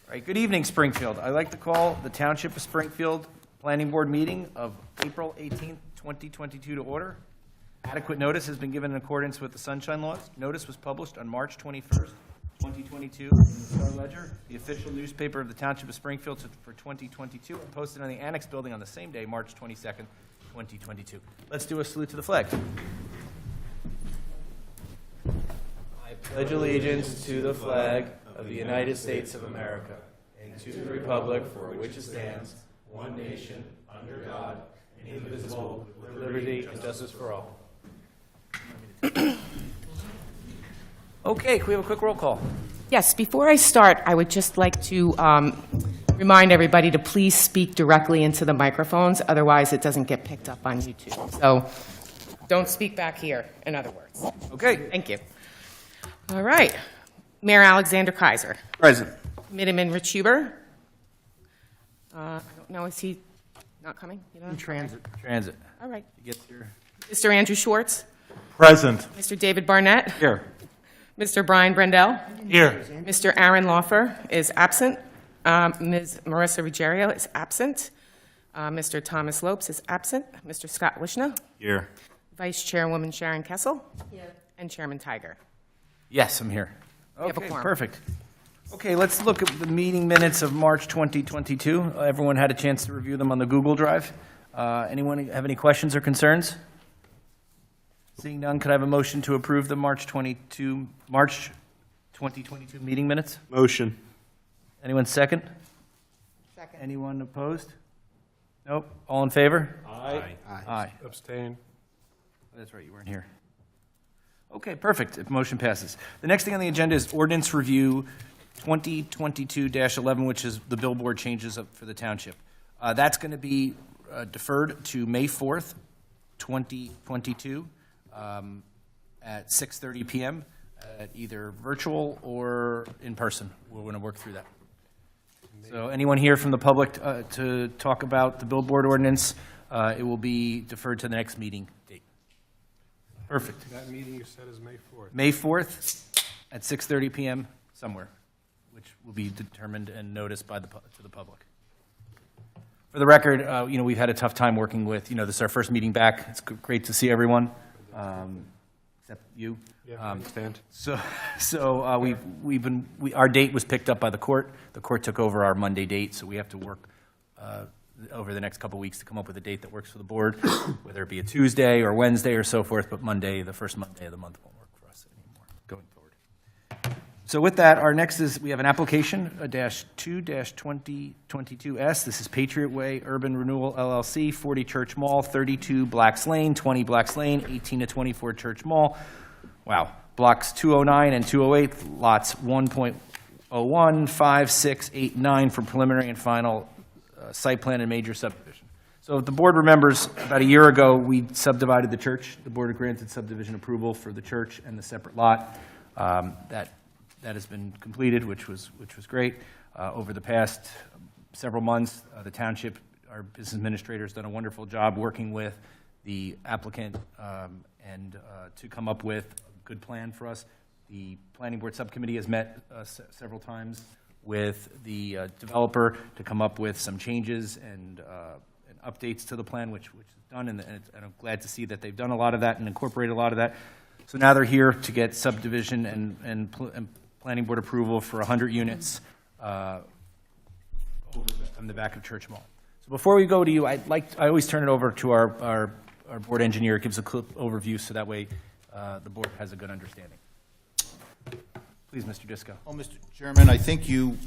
All right, good evening, Springfield. I'd like to call the Township of Springfield Planning Board meeting of April 18th, 2022 to order. Adequate notice has been given in accordance with the Sunshine Laws. Notice was published on March 21st, 2022 in the Star Ledger, the official newspaper of the Township of Springfield for 2022, and posted on the Annex Building on the same day, March 22nd, 2022. Let's do a salute to the flag. I pledge allegiance to the flag of the United States of America and to the republic for which it stands, one nation, under God, indivisible, with liberty and justice for all. Okay, can we have a quick roll call? Yes, before I start, I would just like to remind everybody to please speak directly into the microphones, otherwise it doesn't get picked up on YouTube. So don't speak back here, in other words. Okay. Thank you. All right. Mayor Alexander Kaiser. Present. Middeman Rich Huber. I don't know, is he not coming? You don't know? Transit. All right. You get your... Mr. Andrew Schwartz. Present. Mr. David Barnett. Here. Mr. Brian Brendel. Here. Mr. Aaron Laufer is absent. Ms. Marissa Ruggiero is absent. Mr. Thomas Lopes is absent. Mr. Scott Wishna. Here. Vice Chairwoman Sharon Kessel. Here. And Chairman Tiger. Yes, I'm here. have a Okay, quorum. perfect. Okay, let's look at the meeting minutes of March 2022. Everyone had a chance to review them on the Google Drive. Anyone have any questions or concerns? Seeing none, could I have a motion to approve the March 2022 meeting minutes? Motion. Anyone second? Second. Anyone opposed? Nope. All in favor? Aye. Aye. Abstain. That's right, you weren't here. Okay, perfect. If motion passes. The next thing on the agenda is Ordinance Review 2022-11, which is the billboard changes for the township. That's going to be deferred to May 4th, 2022, at 6:30 p.m. At either virtual or in person. We're going to work through that. So anyone here from the public to talk about the billboard ordinance, it will be deferred to the next meeting date. Perfect. That meeting you said is May 4th. May 4th at 6:30 p.m. somewhere, which will be determined and noticed by to the public. For the record, we've had a tough time working with, this is our first meeting back. It's great to see everyone, except you. Yeah, I understand. Our date was picked up by the court. The court took over our Monday date, so we have to work over the next couple weeks to come up with a date that works for the board, whether it be a Tuesday or Wednesday or so forth, but Monday, the first Monday of the month, won't work for us anymore going forward. So with that, our next is, we have an application, -2-2022S. This is Patriot Way Urban Renewal LLC, 40 Church Mall, 32 Blacks Lane, 20 Blacks Lane, 18 to 24 Church Mall. Wow. Blocks 209 and 208, lots 1.01, 5, 6, 8, 9 for preliminary and final site plan and major subdivision. So if the board remembers, about a year ago, we subdivided the church. The board granted subdivision approval for the church and the separate lot. That has been completed, which was great. Over the past several months, the township, our business administrator, has done a wonderful job working with the applicant and to come up with a good plan for us. The planning board subcommittee has met several times with the developer to come up with some changes and updates to the plan, which is done, and I'm glad to see that they've done a lot of that and incorporated a lot of that. So now they're here to get subdivision and planning board approval for 100 units over from the back of Church Mall. So before we go to you, I always turn it over to our board engineer. It gives a quick overview so that way the board has a good understanding. Please, Mr. Disco. Well, Mr. Chairman, I think you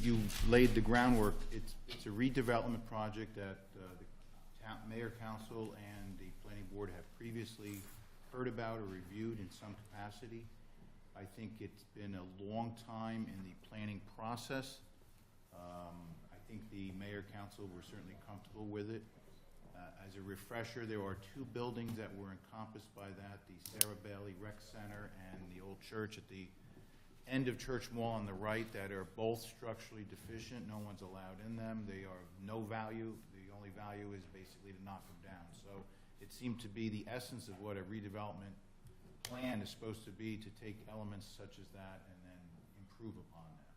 laid the groundwork. It's a redevelopment project that the Mayor Council and the Planning Board have previously heard about or reviewed in some capacity. I think it's been a long time in the planning process. I think the Mayor Council were certainly comfortable with it. As a refresher, there are two buildings that were encompassed by that, the Sarah Bailey Rec Center and the old church at the end of Church Mall on the right that are both structurally deficient. No one's allowed in them. They are of no value. The only value is basically to knock them down. So it seemed to be the essence of what a redevelopment plan is supposed to be, to take elements such as that and then improve upon them.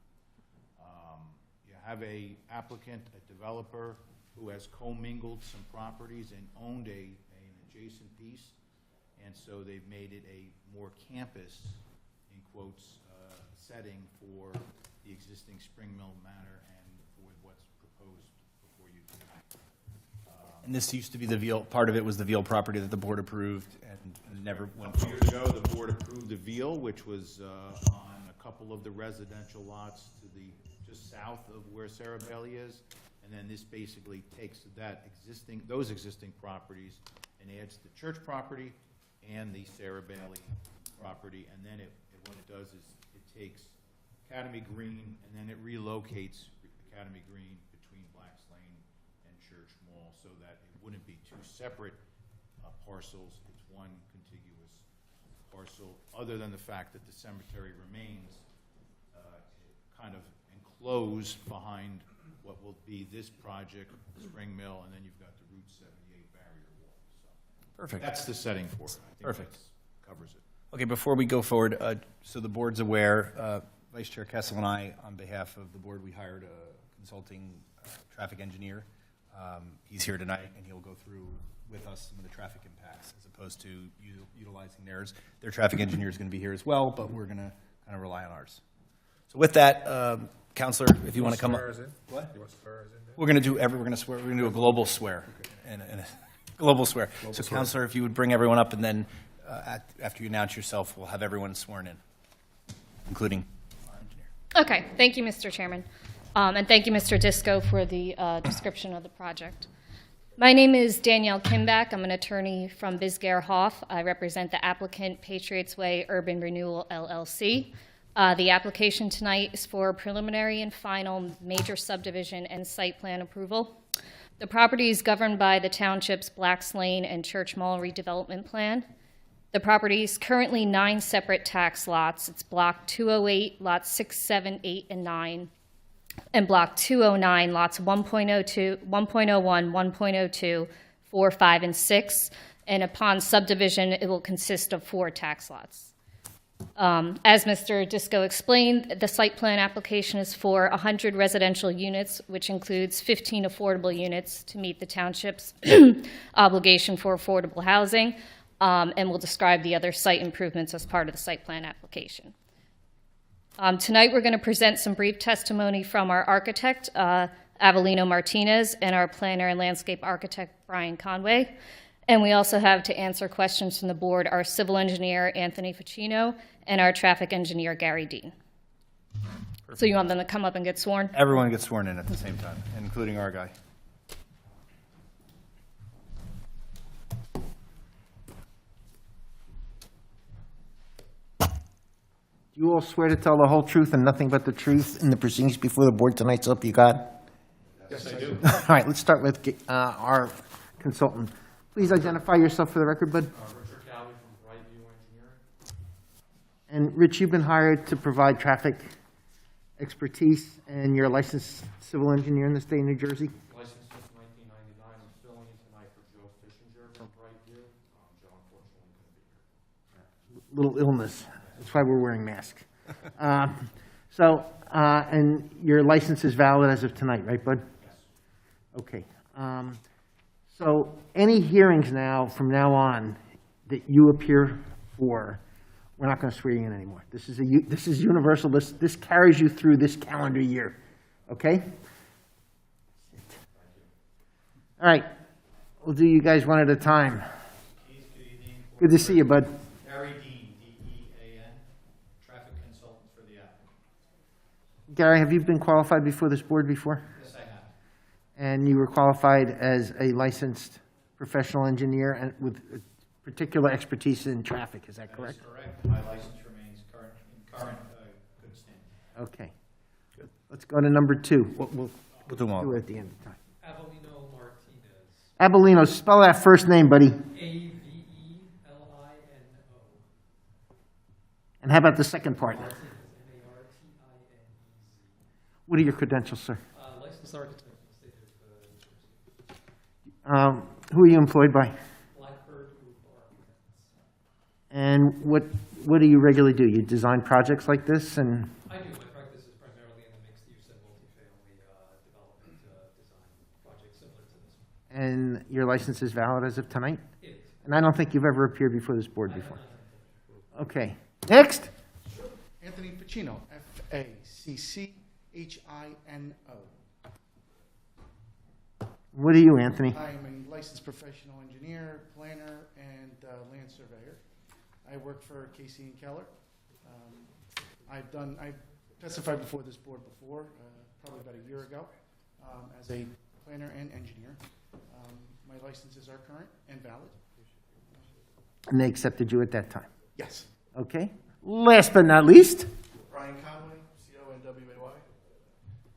You have have a applicant, a developer, who has commingled some properties and owned an adjacent piece, and so they've made it a more campus, in quotes, setting for the existing Spring Mill Manor and for what's proposed before you tonight. And this used to be the Veal, part of it was the Veal property that the board approved and never went. 2 years ago, the board approved the Veal, which was on a couple of the residential lots to the just south of where Sarah Bailey is, and then this basically takes those existing properties and adds the church property and the Sarah Bailey property, and then what it does is it takes Academy Green and then it relocates Academy Green between Blacks Lane and Church Mall so that it wouldn't be two separate parcels. It's one contiguous parcel, other than the fact that the cemetery remains kind of enclosed behind what will be this project, the Spring Mill, and then you've got the Route 78 barrier wall. So Perfect. that's the setting for it. I think Perfect. that covers it. Okay, before we go forward, so the board's aware, Vice Chair Kessel and I, on behalf of the board, we hired a consulting traffic engineer. He's here tonight, and he'll go through with us some of the traffic impacts, as opposed to utilizing theirs. Their traffic engineer is going to be here as well, but we're going to kind of rely on ours. So with that, Counselor, if you want to come up. What? You want to swear us in there? We're going to do we're going to do a global swear, and a global swear. So, Counselor, if you would bring everyone up, and then after you announce yourself, we'll have everyone sworn in, including our engineer. Okay, thank you, Mr. Chairman. And thank you, Mr. Disco, for the description of the project. My name is Danielle Kimback. I'm an attorney from Bisgare Hoff. I represent the applicant Patriots Way Urban Renewal, LLC. The application tonight is for preliminary and final major subdivision and site plan approval. The property is governed by the township's Blacks Lane and Church Mall redevelopment plan. The property is currently 9 separate tax lots. It's Block 208, lots 6, 7, 8, and 9, and Block 209, lots 1.02, 1.01, 1.02, 4, 5, and 6. And upon subdivision, it will consist of 4 tax lots. As Mr. Disco explained, the site plan application is for 100 residential units, which includes 15 affordable units to meet the township's obligation for affordable housing, and we'll describe the other site improvements as part of the site plan application. Tonight, we're going to present some brief testimony from our architect, Avelino Martinez, and our planner and landscape architect, Brian Conway. And we also have to answer questions from the board, our civil engineer, Anthony Ficino, and our traffic engineer, Gary Dean. Perfect. So you want them to come up and get sworn? Everyone gets sworn in at the same time, including our guy. You all swear to tell the whole truth and nothing but the truth in the proceedings before the board tonight, so help you God? Yes, I do. All right, let's start with our consultant. Please identify yourself for the record, bud. Richard Cowley from Brightview Engineering. And Rich, you've been hired to provide traffic expertise, and you're a licensed civil engineer in the state of New Jersey? Licensed since 1999. I'm filling in tonight for Joe Fishinger from Brightview. Joe unfortunately couldn't be here. Little illness. That's why we're wearing masks. And your license is valid as of tonight, right, bud? Yes. Okay. So any hearings now, from now on, that you appear for, we're not going to swear you in anymore. This is universal. This carries you through this calendar year. Okay? All right. We'll do you guys one at a time. Good to see you, bud. Gary Dean, D-E-A-N, traffic consultant for the applicant. Gary, have you been qualified before this board before? Yes, I have. And you were qualified as a licensed professional engineer and with particular expertise in traffic, is that correct? That is correct. My license remains current good standing. Okay. Good. Let's go to number 2. We'll do them all. Do it at the end of time. Avelino Martinez, Avelino, spell that first name, buddy. A-V-E-L-I-N-O. And how about the second part? Martinez, M-A-R-T-I-N-E-Z. What are your credentials, sir? Licensed architect in the state of New Jersey. Who are you employed by? Blackbird Group Architects. And what do you regularly do? You design projects like this? And I do. My practice is primarily in the mixed-use and multifamily And your license is valid as of tonight? And I don't think you've ever appeared before this board before. Okay. Next. Anthony Pacino, F-A-C-C-H-I-N-O. What are you, Anthony? I am a licensed professional engineer, planner, and land surveyor. I work for Casey and Keller. I've testified before this board before, probably about a year ago, as a planner and engineer. My licenses are current and valid. And they accepted you at that time. Yes. Okay. Last but not least. Brian Conway, C-O-N-W-A-Y,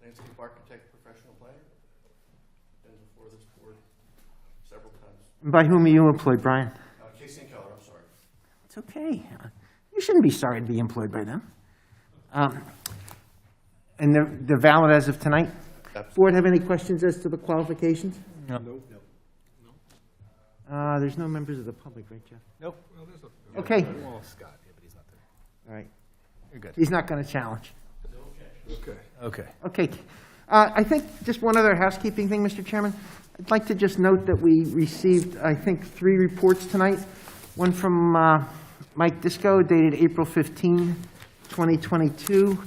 landscape architect, professional planner. Been before this board several times. By whom are you employed, Brian? Casey and Keller, I'm sorry. It's okay. You shouldn't be sorry to be employed by them. And they're valid as of tonight? Board have any questions as to the qualifications? No. There's no members of the public, right, Jeff? Nope. Okay. Well, Scott, yeah, but he's not there. All right. You're good. He's not going to challenge. Okay. Okay. I think just one other housekeeping thing, Mr. Chairman. I'd like to just note that we received, I think, 3 reports tonight. One from Mike Disco, dated April 15, 2022.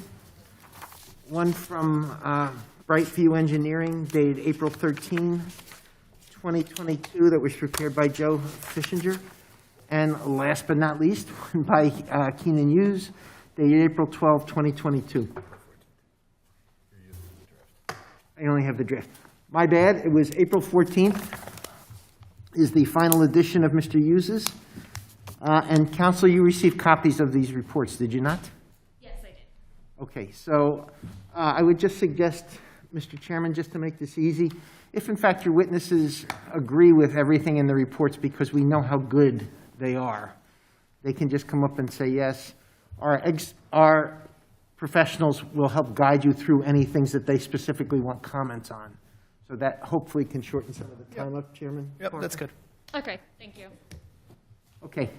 One from Brightview Engineering, dated April 13, 2022, that was prepared by Joe Fishinger. And last but not least, one by Keenan Hughes, dated April 12, 2022. I only have the draft. My bad, it was April 14th is the final edition of Mr. Hughes's. And counsel, you received copies of these reports, did you not? Yes, I did. Okay, so I would just suggest, Mr. Chairman, just to make this easy, if in fact your witnesses agree with everything in the reports because we know how good they are, they can just come up and say yes. Our professionals will help guide you through any things that they specifically want comments on. So that hopefully can shorten some of the time up, Chairman. Yep, that's good. Okay, thank you. Okay.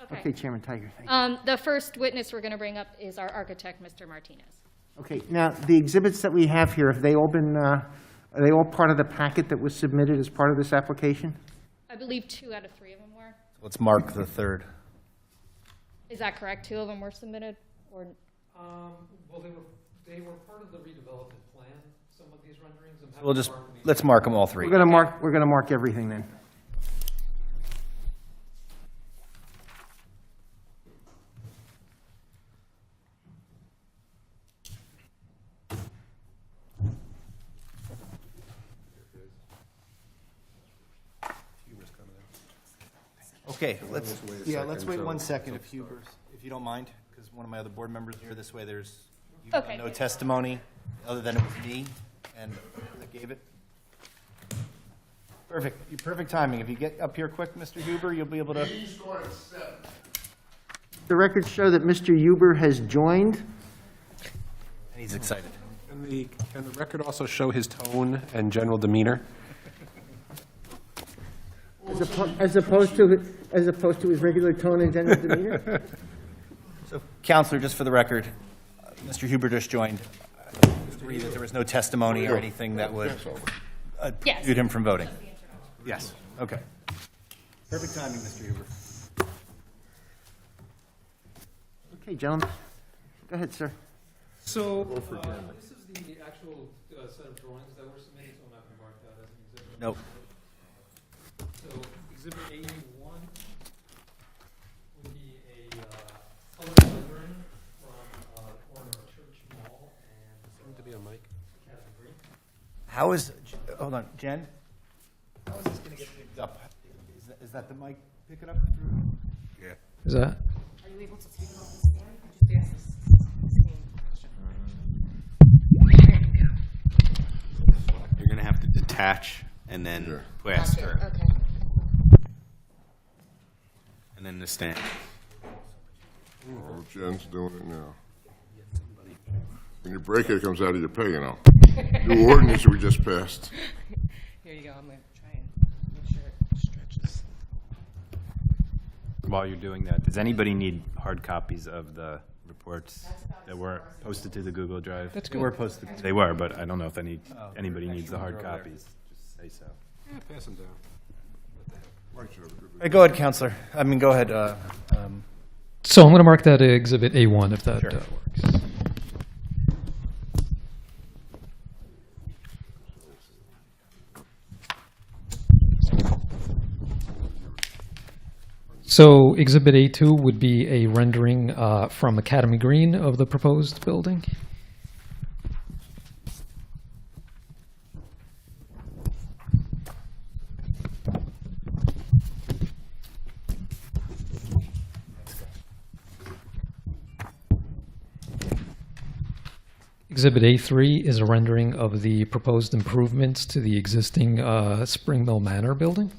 Okay. Okay, Chairman Tiger, thank you. The first witness we're going to bring up is our architect, Mr. Martinez. Okay, now, the exhibits that we have here, have they all been, are they all part of the packet that was submitted as part of this application? I believe 2 out of 3 of them were. Let's mark the third. Is that correct? 2 of them were submitted? Or Well, they were part of the redevelopment plan, some of these renderings. I'm happy We'll to just, mark them. let's mark them all 3. We're gonna mark everything then. Okay, let's wait 1 second if you don't mind, because one of my other board members are here. This way there's Okay. no testimony other than it was me and I gave it. Perfect. Perfect timing. If you get up here quick, Mr. Huber, you'll be able to. The records show that Mr. Huber has joined. And he's excited. Can the record also show his tone and general demeanor? As opposed to his regular tone and general demeanor? So, Counselor, just for the record, Mr. Huber just joined. Agree that there was no testimony or anything that would Yes. preclude him from voting? Yes. Okay. Perfect timing, Mr. Huber. Okay, gentlemen. Go ahead, sir. So, this is the actual set of drawings that were submitted, so I'm not going to mark that as an exhibit. Nope. So, exhibit 81 would be a color rendering from Ornamental Church Mall and To be a mic. Cabin Green. How is, hold on, Jen? How is this going to get picked up? Is that the mic pick it up through? Is that? Are you able to take it off the stand? I just asked the same question. You're gonna have to detach and then plaster, Okay. and then the stand. Oh, Jen's doing it now. When you break it, it comes out of your pay, you know. New ordinance we just passed. Here you go. I'm going to try and make sure it stretches. While you're doing that, does anybody need hard copies of the reports that were posted to the Google Drive? They were posted. They were, but I don't know if anybody needs the hard copies. Just say so. Pass them down. Go ahead, Counselor. Go ahead. So I'm going to mark that Exhibit A1 if that Sure. works. So Exhibit A2 would be a rendering from Academy Green of the proposed building. Exhibit A3 is a rendering of the proposed improvements to the existing Spring Mill Manor building.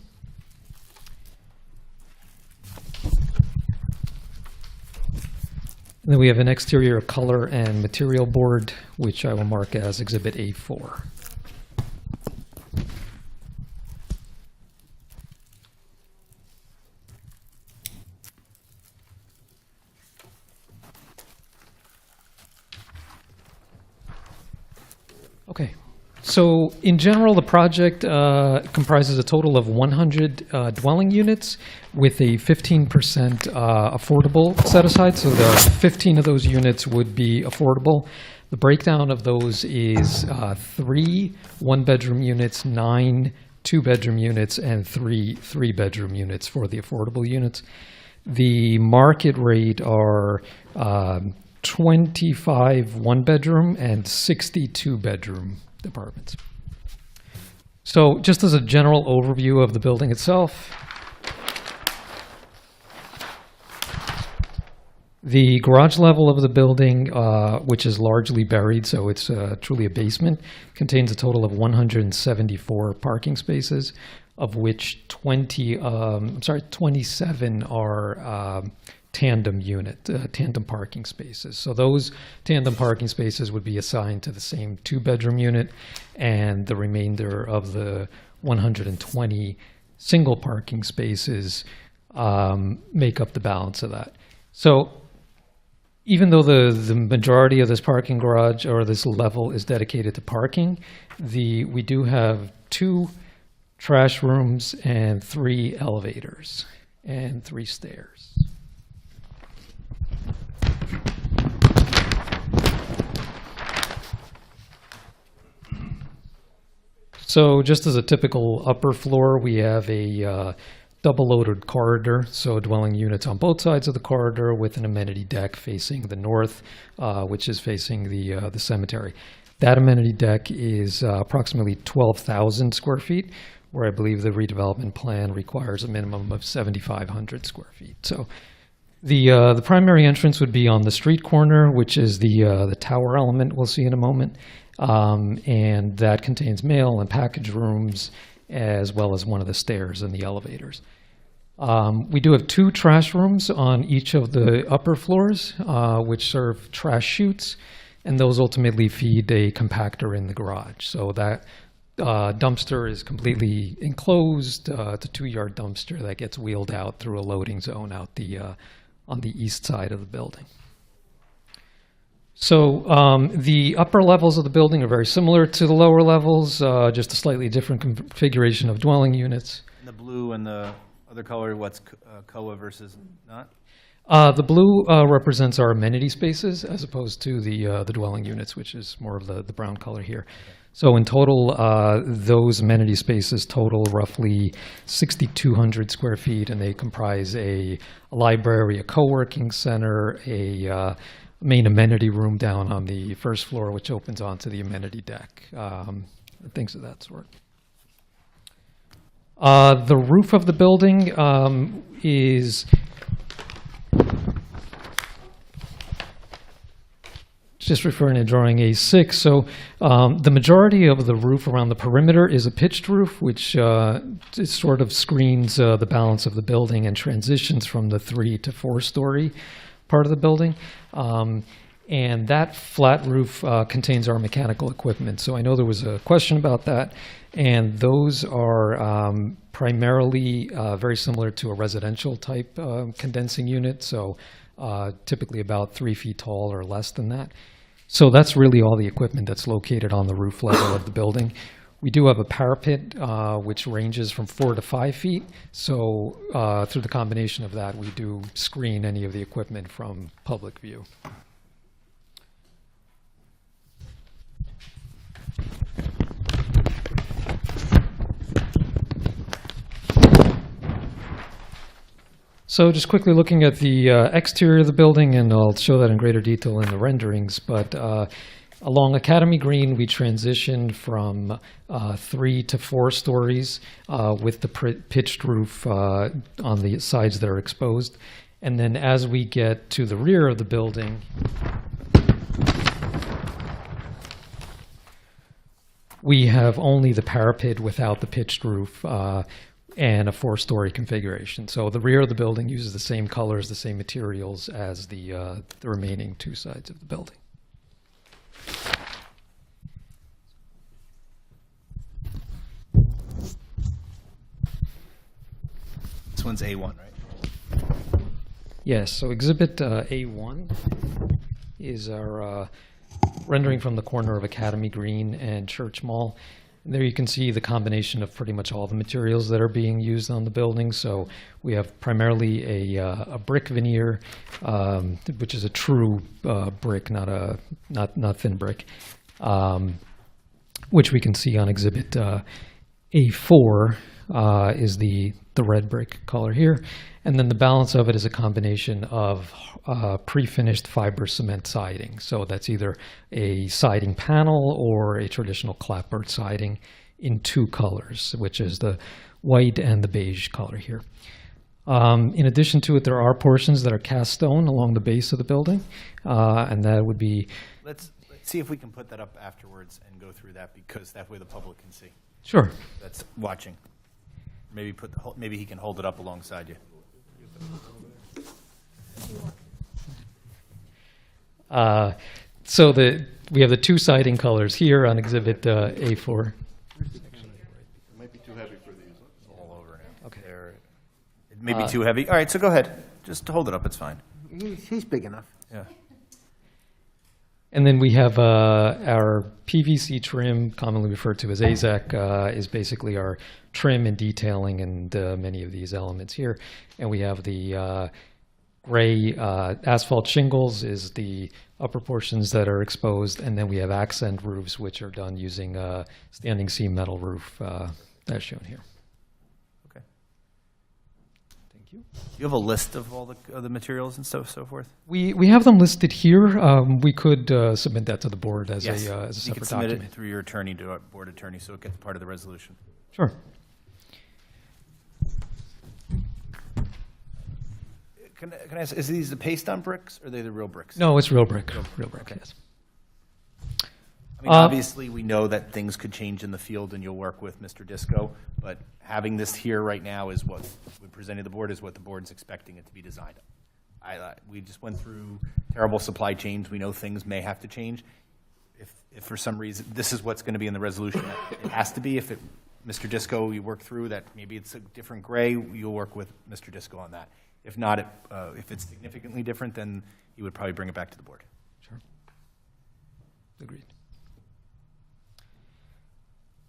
And then we have an exterior color and material board, which I will mark as Exhibit A4. Okay, so in general, the project comprises a total of 100 dwelling units with a 15% affordable set aside. So there are 15 of those units would be affordable. The breakdown of those is 3 one-bedroom units, 9 two-bedroom units, and 3 three-bedroom units for the affordable units. The market rate are 25 one-bedroom and 60 two-bedroom apartments. So just as a general overview of the building itself, the garage level of the building, which is largely buried, so it's truly a basement, contains a total of 174 parking spaces, of which 27 are tandem parking spaces. So those tandem parking spaces would be assigned to the same two-bedroom unit, and the remainder of the 120 single parking spaces make up the balance of that. So even though the majority of this parking garage or this level is dedicated to parking, we do have 2 trash rooms and 3 elevators and 3 stairs. So just as a typical upper floor, we have a double-loaded corridor, so dwelling units on both sides of the corridor with an amenity deck facing the north, which is facing the cemetery. That amenity deck is approximately 12,000 square feet, where I believe the redevelopment plan requires a minimum of 7,500 square feet. So the primary entrance would be on the street corner, which is the tower element we'll see in a moment. And that contains mail and package rooms, as well as one of the stairs and the elevators. We do have 2 trash rooms on each of the upper floors, which serve trash chutes, and those ultimately feed a compactor in the garage. So that dumpster is completely enclosed. It's a 2-yard dumpster that gets wheeled out through a loading zone out on the east side of the building. So the upper levels of the building are very similar to the lower levels, just a slightly different configuration of dwelling units. The blue and the other color, what's COA versus not? The blue represents our amenity spaces as opposed to the dwelling units, which is more of the brown color here. So in total, those amenity spaces total roughly 6,200 square feet, and they comprise a library, a co-working center, a main amenity room down on the first floor, which opens onto the amenity deck, things of that sort. The roof of the building is just referring to drawing A6. So the majority of the roof around the perimeter is a pitched roof, which it sort of screens the balance of the building and transitions from the 3 to 4-story part of the building. And that flat roof contains our mechanical equipment. So I know there was a question about that, and those are primarily very similar to a residential type condensing unit, so typically about 3 feet tall or less than that. So that's really all the equipment that's located on the roof level of the building. We do have a parapet, which ranges from 4 to 5 feet. So through the combination of that, we do screen any of the equipment from public view. So just quickly looking at the exterior of the building, and I'll show that in greater detail in the renderings, but along Academy Green, we transitioned from 3 to 4 stories with the pitched roof on the sides that are exposed. And then as we get to the rear of the building, we have only the parapet without the pitched roof and a 4-story configuration. So the rear of the building uses the same colors, the same materials as the remaining 2 sides of the building. This one's A1, right? Yes, so Exhibit A1 is our rendering from the corner of Academy Green and Church Mall. And there you can see the combination of pretty much all the materials that are being used on the building. So we have primarily a brick veneer, which is a true brick, not thin brick, which we can see on Exhibit A4 is the red brick color here. And then the balance of it is a combination of pre-finished fiber cement siding. So that's either a siding panel or a traditional clapboard siding in 2 colors, which is the white and the beige color here. In addition to it, there are portions that are cast stone along the base of the building, and that would be... Let's see if we can put that up afterwards and go through that, because that way the public can see. Sure. That's watching. Maybe he can hold it up alongside you. So we have the 2 siding colors here on Exhibit A4. It might be too heavy for these. It's all over now. Okay. It may be too heavy. All right, so go ahead. Just hold it up. It's fine. He's big enough. Yeah. And then we have our PVC trim, commonly referred to as AZEC, is basically our trim and detailing and many of these elements here. And we have the gray asphalt shingles is the upper portions that are exposed. And then we have accent roofs, which are done using standing seam metal roof, as shown here. Okay. Thank you. You have a list of all the materials and so forth? We have them listed here. We could submit that to the board as Yes. a You separate can submit document. it through your attorney to our board attorney, so it gets part of the resolution. Sure. Can I ask, is these the paste-on bricks, or are they the real bricks? No, it's real brick. Real brick, yes. I mean, obviously, we know that things could change in the field, and you'll work with Mr. Disco, but having this here right now is what we presented to the board, is what the board's expecting it to be designed. We just went through terrible supply chains. We know things may have to change. If for some reason, this is what's going to be in the resolution, it has to be. If Mr. Disco, you work through that, maybe it's a different gray, you'll work with Mr. Disco on that. If not, if it's significantly different, then you would probably bring it back to the board. Sure. Agreed.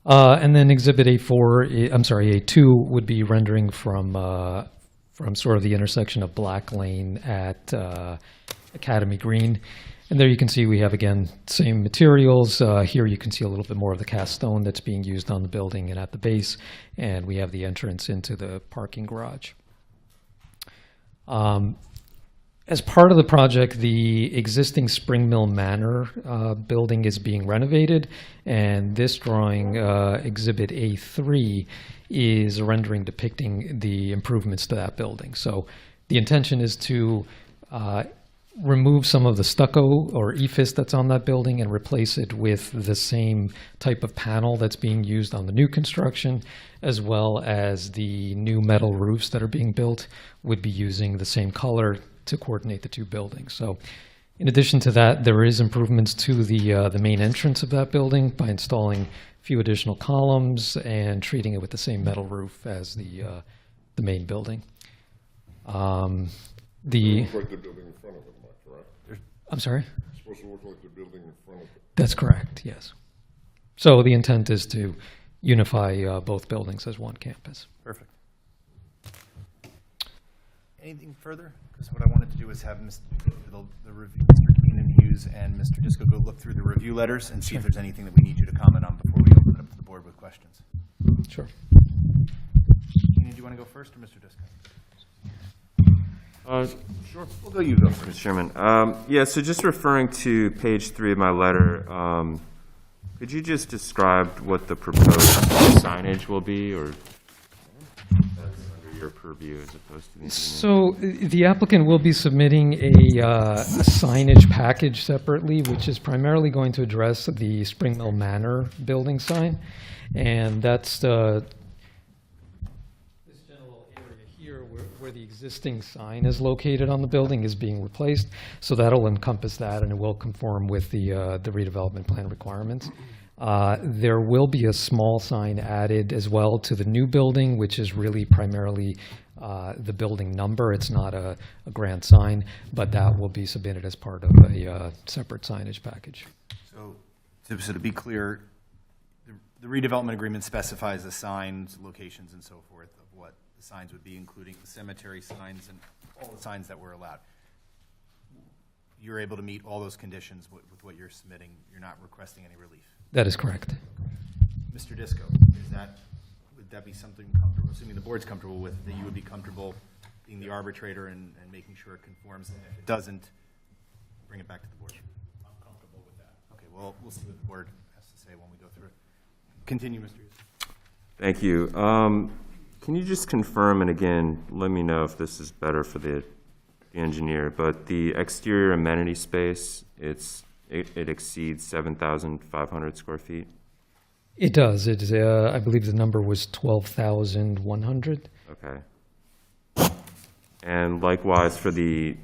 And then Exhibit A2 would be rendering from sort of the intersection of Black Lane at Academy Green. And there you can see we have, again, same materials. Here you can see a little bit more of the cast stone that's being used on the building and at the base. And we have the entrance into the parking garage. As part of the project, the existing Spring Mill Manor building is being renovated, and this drawing, Exhibit A3, is a rendering depicting the improvements to that building. So the intention is to remove some of the stucco or ephes that's on that building and replace it with the same type of panel that's being used on the new construction, as well as the new metal roofs that are being built would be using the same color to coordinate the 2 buildings. So in addition to that, there is improvements to the main entrance of that building by installing a few additional columns and treating it with the same metal roof as the main building. It looks like the building in front of it, am I correct? I'm sorry? It's supposed to look like the building in front of it. That's correct, yes. So the intent is to unify both buildings as one campus. Perfect. Anything further? Because what I wanted to do is have Mr. Keenan Hughes and Mr. Disco go look through the review letters and see if there's anything that we need you to comment on before we open it up to the board with questions. Sure. Keenan, do you want to go first, or Mr. Disco? Sure. We'll go you go first, Mr. Chairman. Yeah, so just referring to page 3 of my letter, could you just describe what the proposed signage will be, or that's under your purview as opposed to the engineer? So the applicant will be submitting a signage package separately, which is primarily going to address the Spring Mill Manor building sign. And that's this general area here where the existing sign is located on the building is being replaced. So that'll encompass that, and it will conform with the redevelopment plan requirements. There will be a small sign added as well to the new building, which is really primarily the building number. It's not a grand sign, but that will be submitted as part of a separate signage package. So to be clear, the redevelopment agreement specifies the signs, locations, and so forth of what the signs would be, including the cemetery signs and all the signs that were allowed. You're able to meet all those conditions with what you're submitting. You're not requesting any relief. That is correct. Mr. Disco, would that be something comfortable, assuming the board's comfortable with, that you would be comfortable being the arbitrator and making sure it conforms, and if it doesn't, bring it back to the board? I'm comfortable with that. Okay, well, we'll see what the board has to say when we go through it. Continue, Mr. Hughes. Thank you. Can you just confirm, and again, let me know if this is better for the engineer, but the exterior amenity space, it exceeds 7,500 square feet? It does. It's, I believe the number was 12,100. Okay. And likewise for the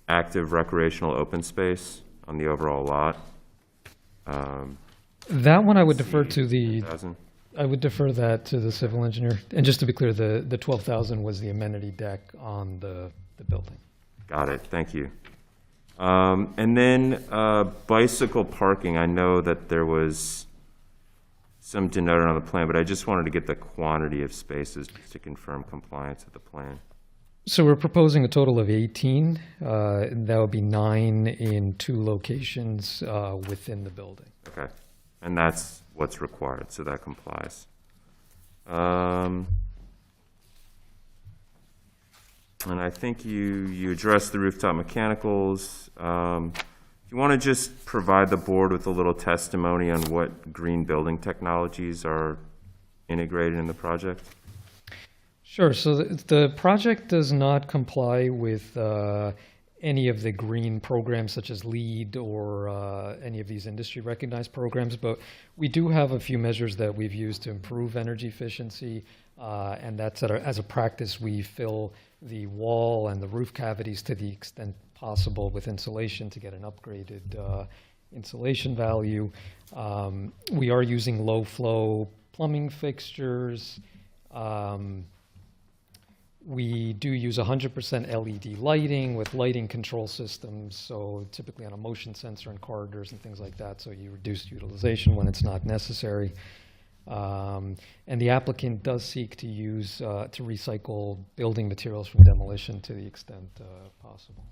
active recreational open space on the overall lot? That one I would defer to 1,000? I would defer that to the civil engineer. And just to be clear, the 12,000 was the amenity deck on the building. Got it. Thank you. And then bicycle parking, I know that there was some denoted on the plan, but I just wanted to get the quantity of spaces just to confirm compliance with the plan. So we're proposing a total of 18. That would be 9 in 2 locations within the building. Okay. And that's what's required, so that complies. And I think you addressed the rooftop mechanicals. Do you want to just provide the board with a little testimony on what green building technologies are integrated in the project? Sure. So the project does not comply with any of the green programs such as LEED or any of these industry recognized programs, but we do have a few measures that we've used to improve energy efficiency, and that's as a practice we fill the wall and the roof cavities to the extent possible with insulation to get an upgraded insulation value. We are using low flow plumbing fixtures. We do use 100% LED lighting with lighting control systems, so typically on a motion sensor in corridors and things like that, so you reduce utilization when it's not necessary. And the applicant does seek to use, to recycle building materials from demolition to the extent possible.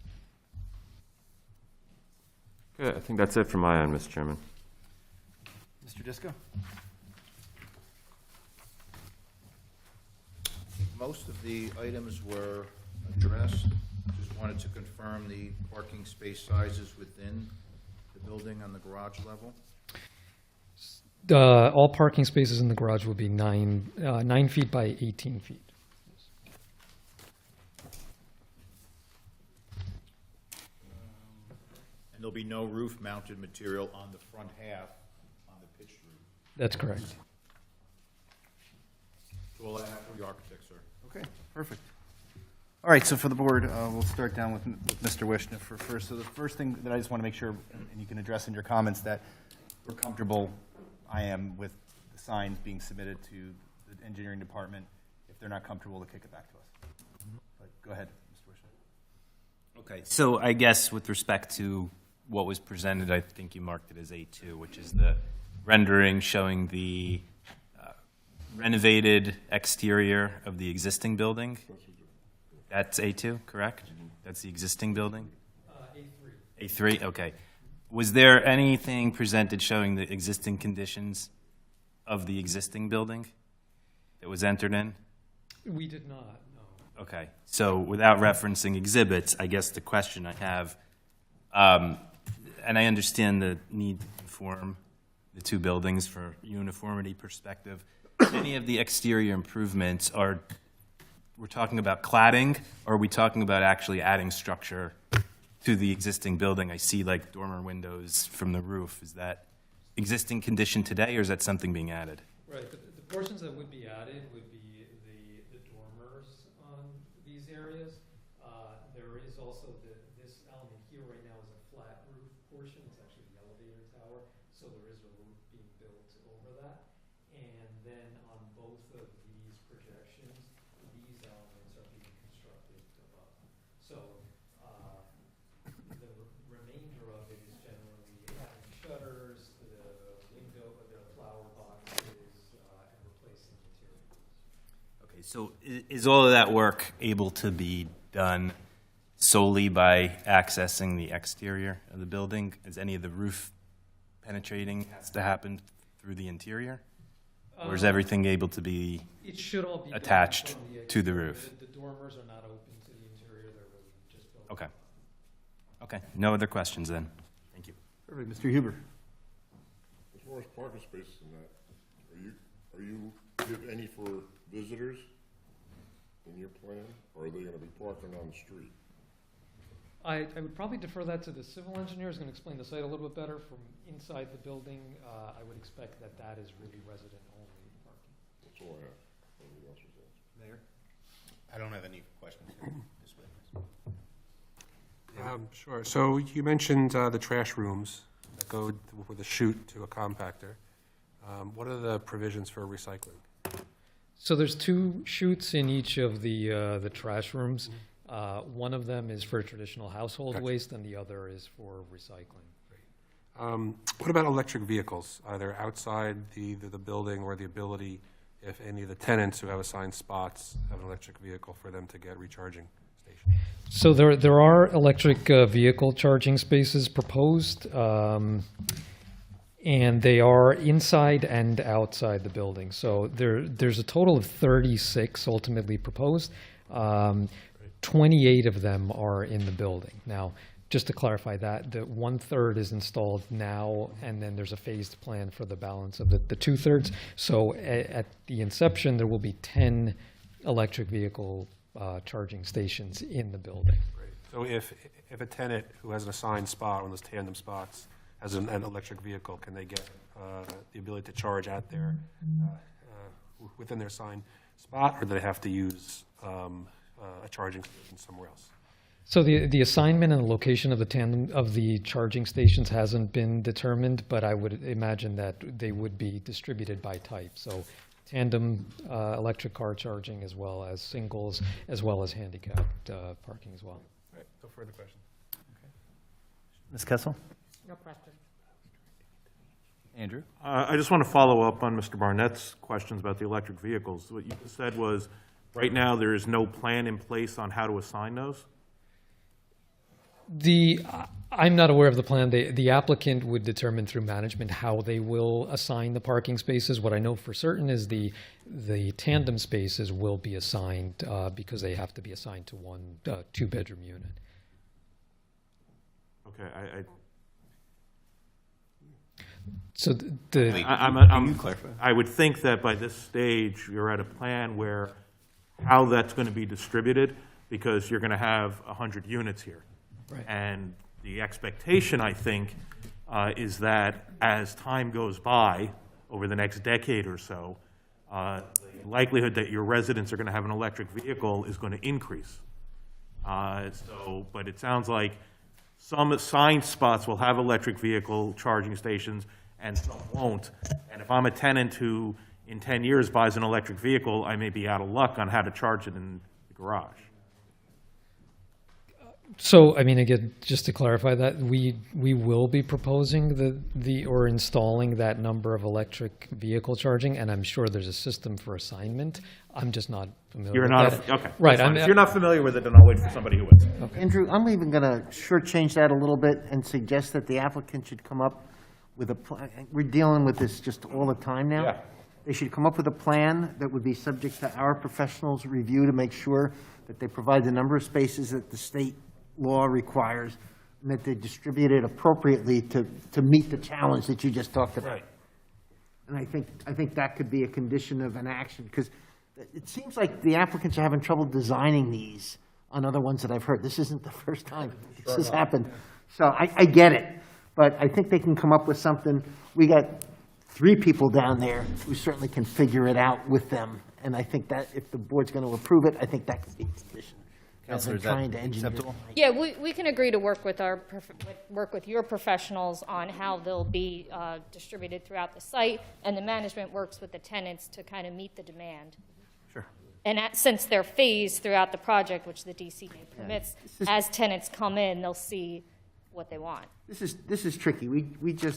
Good. I think that's it from my end, Mr. Chairman. Mr. Disco? Most of the items were addressed. Just wanted to confirm the parking space sizes within the building on the garage level. All parking spaces in the garage will be 9 feet by 18 feet. And there'll be no roof-mounted material on the front half on the pitched roof. That's correct. So we'll have the architect, sir. Okay, perfect. All right, so for the board, we'll start down with Mr. Wishna for first. So the first thing that I just want to make sure, and you can address in your comments, that we're comfortable, I am, with the signs being submitted to the engineering department. If they're not comfortable, they'll kick it back to us. But go ahead, Mr. Wishna. Okay, so I guess with respect to what was presented, I think you marked it as A2, which is the rendering showing the renovated exterior of the existing building? That's A2, correct? That's the existing building? A3. A3, okay. Was there anything presented showing the existing conditions of the existing building that was entered in? We did not, no. Okay, so without referencing exhibits, I guess the question I have, and I understand the need to conform the two buildings for uniformity perspective. Any of the exterior improvements we're talking about cladding, or are we talking about actually adding structure to the existing building? I see like dormer windows from the roof. Is that existing condition today, or is that something being added? Right, but the portions that would be added would be the dormers on these areas. There is also this element here right now is a flat roof portion. It's actually the elevator tower, so there is a roof being built over that. And then on both of these projections, these elements are being constructed above. So the remainder of it is generally adding shutters, the flower boxes, and replacing materials. Okay, so is all of that work able to be done solely by accessing the exterior of the building? Is any of the roof penetrating has to happen through the interior? Or is everything able to be It should all be attached done from the to the exterior. roof? The dormers are not open to the interior, they're really just built. Okay. Okay, no other questions then. Thank you. Perfect. Mr. Huber? As far as parking spaces and that, are you give any for visitors in your plan, or are they gonna be parking on the street? I would probably defer that to the civil engineer, who's going to explain the site a little bit better. From inside the building, I would expect that is really resident-only parking. That's all I have. Everything else was asked. Mayor? I don't have any questions. This witness. Sure. So you mentioned the trash rooms that go with a chute to a compactor. What are the provisions for recycling? So there's two chutes in each of the trash rooms. One of them is for traditional household Gotcha. waste, and the other is for recycling. What about electric vehicles, either outside the building, or the ability, if any of the tenants who have assigned spots have an electric vehicle, for them to get recharging stations? So there are electric vehicle charging spaces proposed, and they are inside and outside the building. So there's a total of 36 ultimately proposed. 28 of them are in the building. Now, just to clarify that, the 1/3 is installed now, and then there's a phased plan for the balance of the 2/3. So at the inception, there will be 10 electric vehicle charging stations in the building. Right. So if a tenant who has an assigned spot, one of those tandem spots, has an electric vehicle, can they get the ability to charge at their within their assigned spot, or do they have to use a charging station somewhere else? So the assignment and the location of the charging stations hasn't been determined, but I would imagine that they would be distributed by type. So tandem electric car charging, as well as singles, as well as handicapped parking as well. All right, no further questions. Ms. Kessel? No question. Andrew? I just want to follow up on Mr. Barnett's questions about the electric vehicles. What you said was, right now, there is no plan in place on how to assign those? I'm not aware of the plan. The applicant would determine through management how they will assign the parking spaces. What I know for certain is the tandem spaces will be assigned because they have to be assigned to one 2-bedroom unit. Okay, So I would think that by this stage, you're at a plan where how that's going to be distributed, because you're going to have 100 units here. Right. And the expectation, I think, is that as time goes by, over the next decade or so, the likelihood that your residents are going to have an electric vehicle is going to increase. But it sounds like some assigned spots will have electric vehicle charging stations and some won't. And if I'm a tenant who, in 10 years, buys an electric vehicle, I may be out of luck on how to charge it in the garage. So, I mean, again, just to clarify that, we will be proposing or installing that number of electric vehicle charging, and I'm sure there's a system for assignment. I'm just not familiar You're with not, that. okay. Right. That's fine. If you're not familiar with it, then I'll wait for somebody who is. Andrew, I'm even going to shortchange that a little bit and suggest that the applicant should come up with a plan. We're dealing with this just all the time now. Yeah. They should come up with a plan that would be subject to our professionals' review to make sure that they provide the number of spaces that the state law requires, and that they distribute it appropriately to meet the challenge that you just talked about. Right. And I think that could be a condition of an action, because it seems like the applicants are having trouble designing these on other ones that I've heard. This isn't the first time this has happened. So I get it, but I think they can come up with something. We got 3 people down there who certainly can figure it out with them. And I think that if the board's going to approve it, I think that could be a condition. Counselor, is trying that to engineer. acceptable? Yeah, we can agree to work with work with your professionals on how they'll be distributed throughout the site, and the management works with the tenants to kind of meet the demand. Sure. And since they're phased throughout the project, which the DCD permits, as tenants come in, they'll see what they want. This is tricky.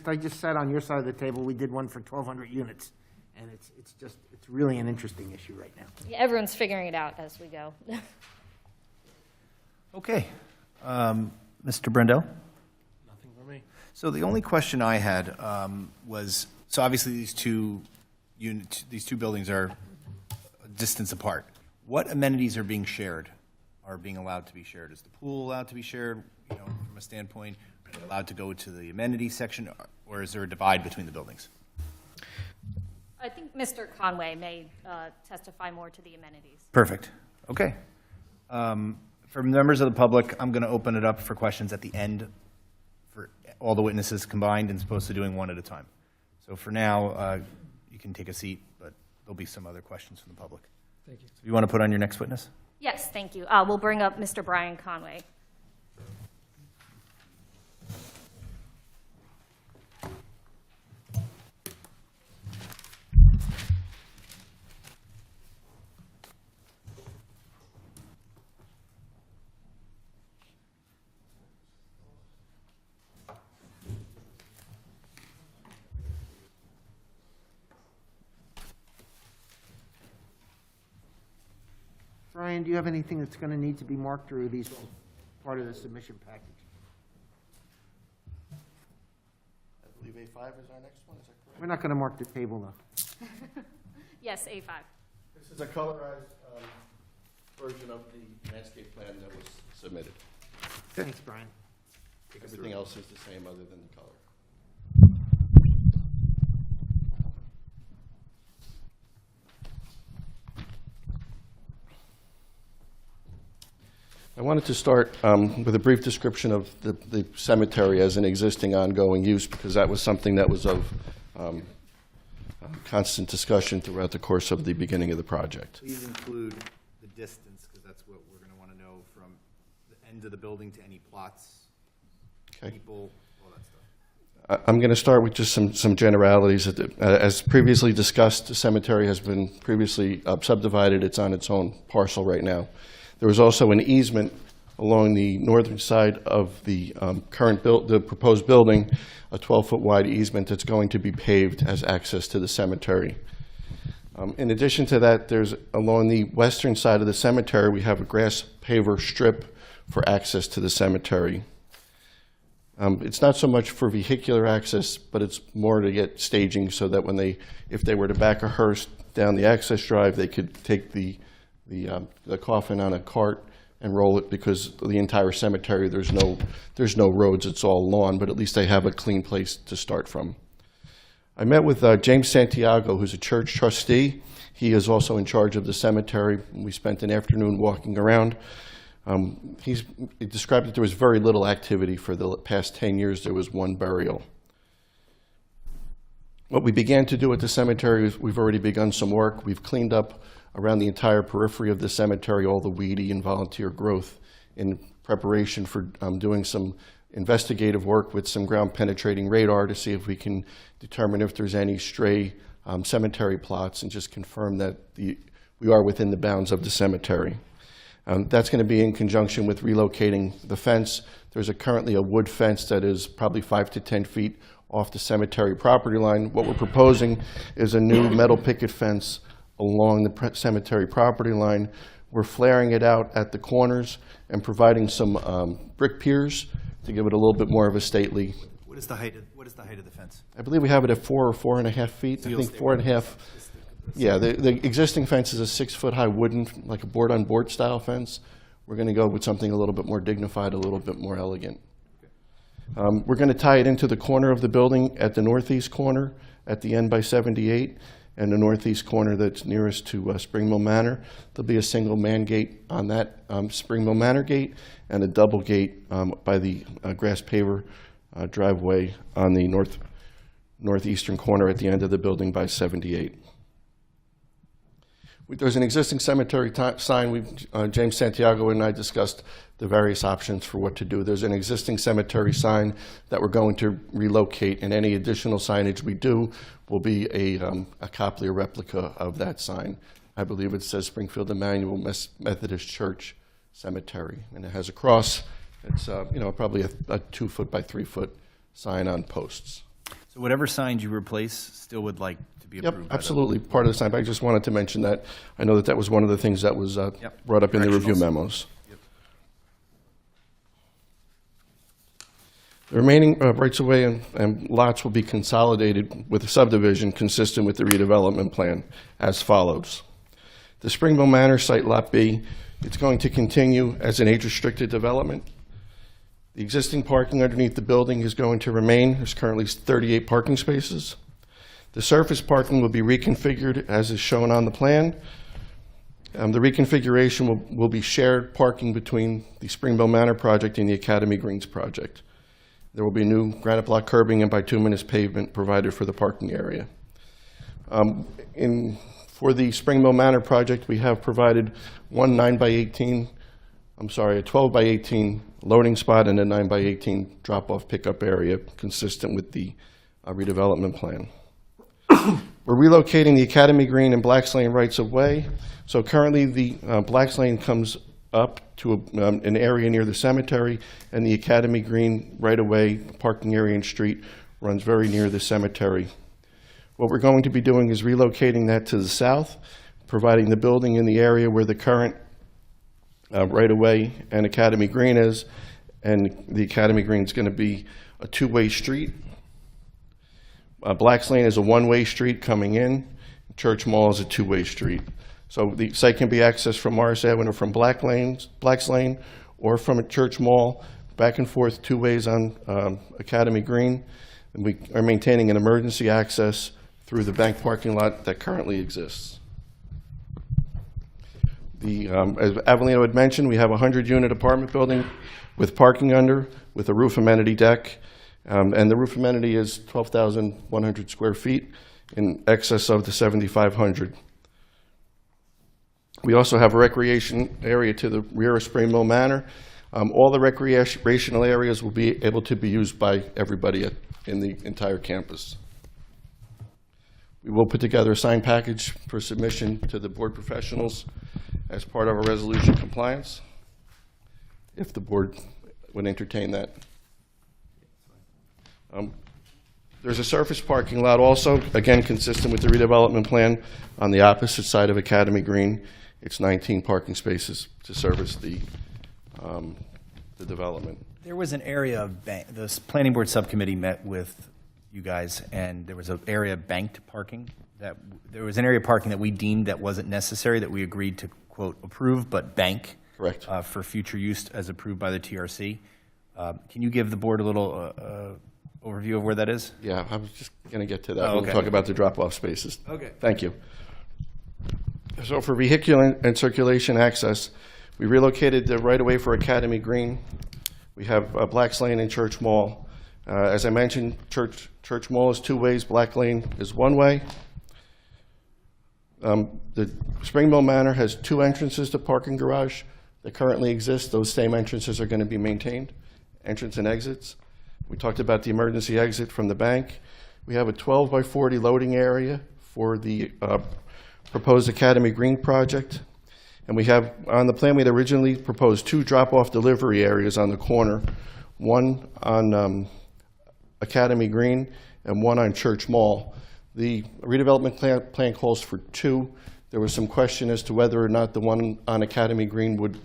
I just sat on your side of the table. We did one for 1,200 units, and it's really an interesting issue right now. Yeah, everyone's figuring it out as we go. Okay. Mr. Brendel? Nothing for me. So the only question I had was, so obviously these two buildings are a distance apart. What amenities are being shared, are being allowed to be shared? Is the pool allowed to be shared, from a standpoint? Are they allowed to go to the amenities section, or is there a divide between the buildings? I think Mr. Conway may testify more to the amenities. Perfect. Okay. For members of the public, I'm going to open it up for questions at the end for all the witnesses combined, as opposed to doing one at a time. So for now, you can take a seat, but there'll be some other questions from the public. Thank you. So you want to put on your next witness? Yes, thank you. We'll bring up Mr. Brian Conway. Brian, do you have anything that's going to need to be marked, or are these all part of the submission package? I believe A5 is our next one, is that correct? We're not going to mark the table, though. Yes, A5. This is a colorized version of the landscape plan that was submitted. Thanks, Brian. Everything else is the same other than the color. I wanted to start with a brief description of the cemetery as an existing ongoing use, because that was something that was of constant discussion throughout the course of the beginning of the project. Please include the distance, because that's what we're going to want to know from the end of the building to any plots, people, all that stuff. I'm going to start with just some generalities. As previously discussed, the cemetery has been previously subdivided. It's on its own parcel right now. There was also an easement along the northern side of the the proposed building, a 12-foot wide easement that's going to be paved as access to the cemetery. In addition to that, there's along the western side of the cemetery, we have a grass paver strip for access to the cemetery. It's not so much for vehicular access, but it's more to get staging so that if they were to back a hearse down the access drive, they could take the coffin on a cart and roll it, because the entire cemetery, there's no roads, it's all lawn, but at least they have a clean place to start from. I met with James Santiago, who's a church trustee. He is also in charge of the cemetery. We spent an afternoon walking around. He described that there was very little activity for the past 10 years. There was one burial. What we began to do at the cemetery is we've already begun some work. We've cleaned up around the entire periphery of the cemetery all the weedy and volunteer growth in preparation for doing some investigative work with some ground penetrating radar to see if we can determine if there's any stray cemetery plots and just confirm that we are within the bounds of the cemetery. That's going to be in conjunction with relocating the fence. There's currently a wood fence that is probably 5 to 10 feet off the cemetery property line. What we're proposing is a new metal picket fence along the cemetery property line. We're flaring it out at the corners and providing some brick piers to give it a little bit more of a stately. What is the height of the fence? I believe we have it at 4 or 4.5 feet. I think 4.5. Yeah, the existing fence is a 6-foot-high wooden, like a board-on-board style fence. We're going to go with something a little bit more dignified, a little bit more elegant. We're going to tie it into the corner of the building at the northeast corner at the end by 78 and the northeast corner that's nearest to Spring Mill Manor. There'll be a single man gate on that Spring Mill Manor gate and a double gate by the grass paver driveway on the northeastern corner at the end of the building by 78. There's an existing cemetery sign. James Santiago and I discussed the various options for what to do. There's an existing cemetery sign that we're going to relocate, and any additional signage we do will be a copy or replica of that sign. I believe it says Springfield Emmanuel Methodist Church Cemetery, and it has a cross. It's probably a 2-foot by 3-foot sign on posts. So whatever signs you replace still would like to be approved? Yep, absolutely, part of the sign. But I just wanted to mention that. I know that was one of the things that was brought up in the review memos. Yep. The remaining rights-of-way and lots will be consolidated with a subdivision consistent with the redevelopment plan as follows. The Springville Manor Site Lot B, it's going to continue as an age-restricted development. The existing parking underneath the building is going to remain. There's currently 38 parking spaces. The surface parking will be reconfigured as is shown on the plan. The reconfiguration will be shared parking between the Springville Manor project and the Academy Greens project. There will be new granite block curbing and bituminous pavement provided for the parking area. For the Springville Manor project, we have provided a 12 by 18 loading spot and a 9 by 18 drop-off pickup area consistent with the redevelopment plan. We're relocating the Academy Green and Blacks Lane rights-of-way. So currently the Blacks Lane comes up to an area near the cemetery, and the Academy Green right-of-way parking area and street runs very near the cemetery. What we're going to be doing is relocating that to the south, providing the building in the area where the current right-of-way and Academy Green is, and the Academy Green is going to be a two-way street. Blacks Lane is a one-way street coming in. Church Mall is a two-way street. So the site can be accessed from Morris Avenue from Blacks Lane or from Church Mall, back and forth 2 ways on Academy Green. And we are maintaining an emergency access through the bank parking lot that currently exists. As Avelino had mentioned, we have a 100-unit apartment building with parking under, with a roof amenity deck. And the roof amenity is 12,100 square feet in excess of the 7,500. We also have a recreation area to the rear of Spring Mill Manor. All the recreational areas will be able to be used by everybody in the entire campus. We will put together a sign package for submission to the board professionals as part of our resolution compliance, if the board would entertain that. There's a surface parking lot also, again consistent with the redevelopment plan, on the opposite side of Academy Green. It's 19 parking spaces to service the development. There was an area of the planning board subcommittee met with you guys, and there was an area of banked parking. There was an area of parking that we deemed that wasn't necessary, that we agreed to, quote, approve, but bank. Correct. For future use as approved by the TRC. Can you give the board a little overview of where that is? Yeah, I was just going to get to that. Oh, okay. We'll talk about the drop-off spaces. Okay. Thank you. So for vehicular and circulation access, we relocated the right-of-way for Academy Green. We have Blacks Lane and Church Mall. As I mentioned, Church Mall is 2 ways, Black Lane is 1 way. The Spring Mill Manor has 2 entrances to parking garage that currently exist. Those same entrances are going to be maintained, entrance and exits. We talked about the emergency exit from the bank. We have a 12 by 40 loading area for the proposed Academy Green project. And we have, on the plan, we had originally proposed 2 drop-off delivery areas on the corner, one on Academy Green and one on Church Mall. The redevelopment plan calls for 2. There was some question as to whether or not the one on Academy Green would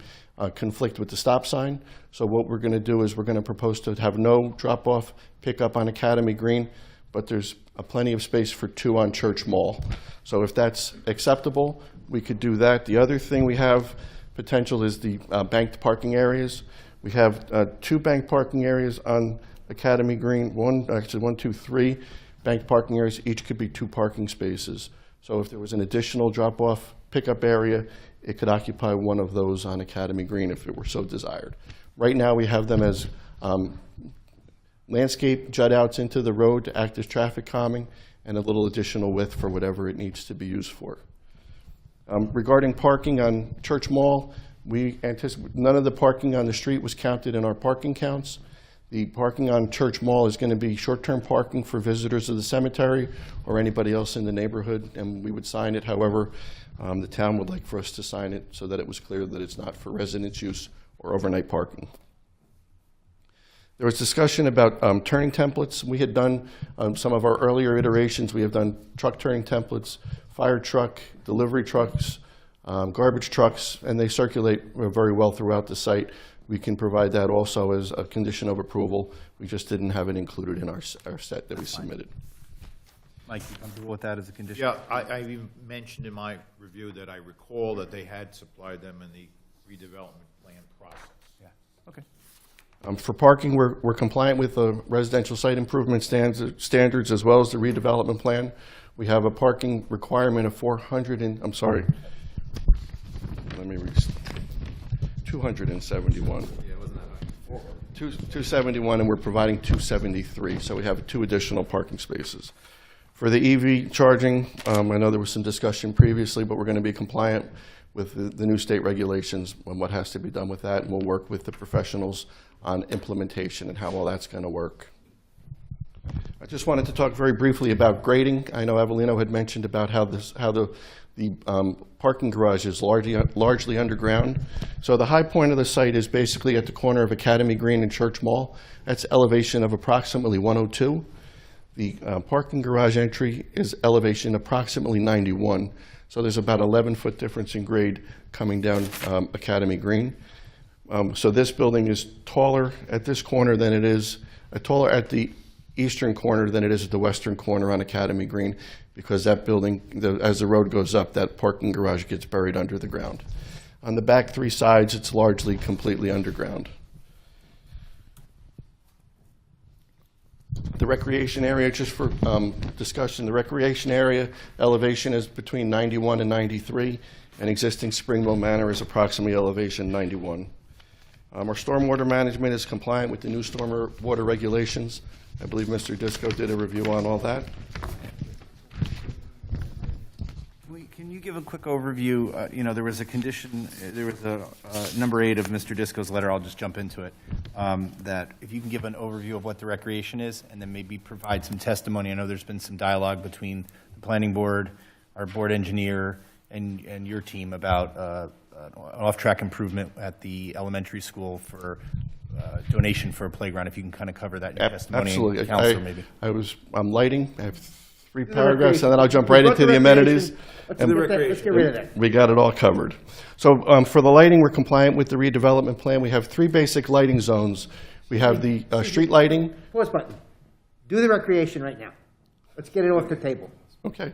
conflict with the stop sign. So what we're going to do is we're going to propose to have no drop-off pickup on Academy Green, but there's plenty of space for 2 on Church Mall. So if that's acceptable, we could do that. The other thing we have potential is the banked parking areas. We have 2 banked parking areas on Academy Green, 1, 2, 3 banked parking areas. Each could be 2 parking spaces. So if there was an additional drop-off pickup area, it could occupy one of those on Academy Green if it were so desired. Right now, we have them as landscape jut-outs into the road to act as traffic calming and a little additional width for whatever it needs to be used for. Regarding parking on Church Mall, we anticipate none of the parking on the street was counted in our parking counts. The parking on Church Mall is going to be short-term parking for visitors of the cemetery or anybody else in the neighborhood, and we would sign it. However, the town would like for us to sign it so that it was clear that it's not for residence use or overnight parking. There was discussion about turning templates. We had done some of our earlier iterations. We have done truck turning templates, fire truck, delivery trucks, garbage trucks, and they circulate very well throughout the site. We can provide that also as a condition of approval. We just didn't have it included in our set that we submitted. Mike, you comfortable with that as a condition? Yeah, I even mentioned in my review that I recall that they had supplied them in the redevelopment plan process. Yeah, okay. For parking, we're compliant with the residential site improvement standards as well as the redevelopment plan. We have a parking requirement of 271. Yeah, wasn't that 271, and we're providing 273, so we have 2 additional parking spaces. For the EV charging, I know there was some discussion previously, but we're going to be compliant with the new state regulations and what has to be done with that, and we'll work with the professionals on implementation and how all that's going to work. I just wanted to talk very briefly about grading. I know Avelino had mentioned about how the parking garage is largely underground. So the high point of the site is basically at the corner of Academy Green and Church Mall. That's elevation of approximately 102. The parking garage entry is elevation approximately 91. So there's about 11-foot difference in grade coming down Academy Green. So this building is taller at this corner than it is, taller at the eastern corner than it is at the western corner on Academy Green, because that building, as the road goes up, that parking garage gets buried under the ground. On the back 3 sides, it's largely completely underground. The recreation area, just for discussion, the recreation area elevation is between 91 and 93, and existing Springville Manor is approximately elevation 91. Our stormwater management is compliant with the new stormwater regulations. I believe Mr. Disco did a review on all that. Can you give a quick overview? There was a condition, there was a number 8 of Mr. Disco's letter, I'll just jump into it, that if you can give an overview of what the recreation is and then maybe provide some testimony. I know there's been some dialogue between the planning board, our board engineer, and your team about an off-track improvement at the elementary school for donation for a playground. If you can kind of cover that in your testimony. Absolutely. Counselor, maybe. I'm lighting. I have 3 paragraphs, and then I'll jump right into the amenities. Let's get rid of that. We got it all covered. So for the lighting, we're compliant with the redevelopment plan. We have 3 basic lighting zones. We have the street lighting. Pause button. Do the recreation right now. Let's get it off the table. Okay.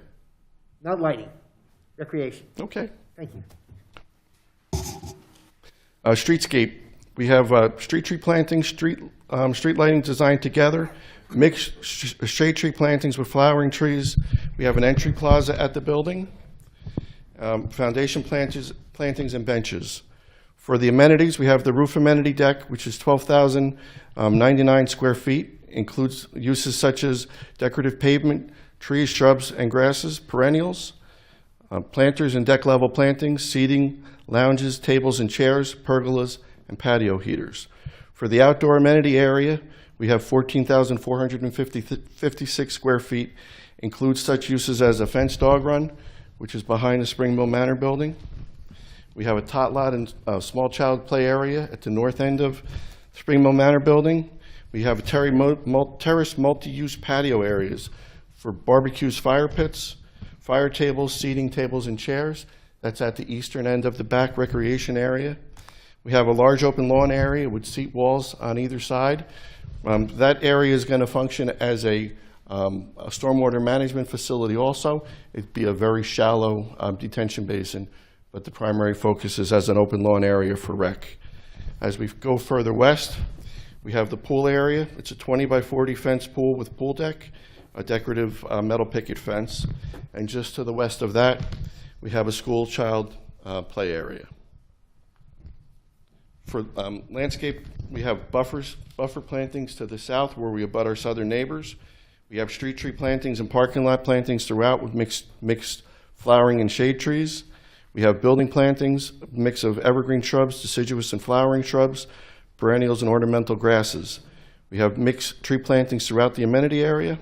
Not lighting. Recreation. Okay. Thank you. Streetscape. We have street tree plantings, street lighting designed together, mixed shade tree plantings with flowering trees. We have an entry plaza at the building, foundation plantings and benches. For the amenities, we have the roof amenity deck, which is 12,099 square feet, includes uses such as decorative pavement, trees, shrubs, and grasses, perennials, planters and deck level plantings, seating, lounges, tables and chairs, pergolas, and patio heaters. For the outdoor amenity area, we have 14,456 square feet, includes such uses as a fenced dog run, which is behind the Spring Mill Manor building. We have a tot lot and a small child play area at the north end of Spring Mill Manor building. We have terrace multi-use patio areas for barbecues, fire pits, fire tables, seating tables, and chairs. That's at the eastern end of the back recreation area. We have a large open lawn area with seat walls on either side. That area is going to function as a stormwater management facility also. It'd be a very shallow detention basin, but the primary focus is as an open lawn area for rec. As we go further west, we have the pool area. It's a 20 by 40 fence pool with pool deck, a decorative metal picket fence, and just to the west of that, we have a school child play area. For landscape, we have buffer plantings to the south where we abut our southern neighbors. We have street tree plantings and parking lot plantings throughout with mixed flowering and shade trees. We have building plantings, a mix of evergreen shrubs, deciduous and flowering shrubs, perennials and ornamental grasses. We have mixed tree plantings throughout the amenity area.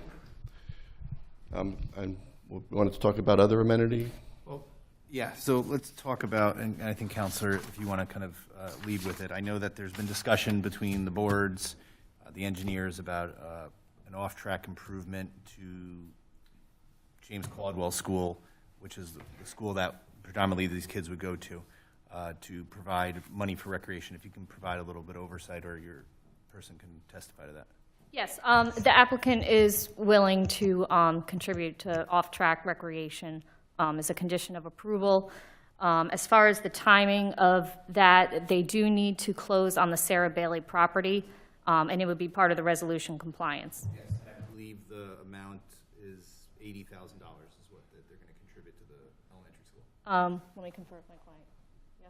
And we wanted to talk about other amenity. Yeah, so let's talk about, and I think, Counselor, if you want to kind of lead with it. I know that there's been discussion between the boards, the engineers, about an off-track improvement to James Caudwell School, which is the school that predominantly these kids would go to provide money for recreation. If you can provide a little bit of oversight, or your person can testify to that. Yes, the applicant is willing to contribute to off-track recreation as a condition of approval. As far as the timing of that, they do need to close on the Sarah Bailey property, and it would be part of the resolution compliance. Yes, I believe the amount is $80,000 is what they're going to contribute to the elementary school. Let me confer with my client. Yeah.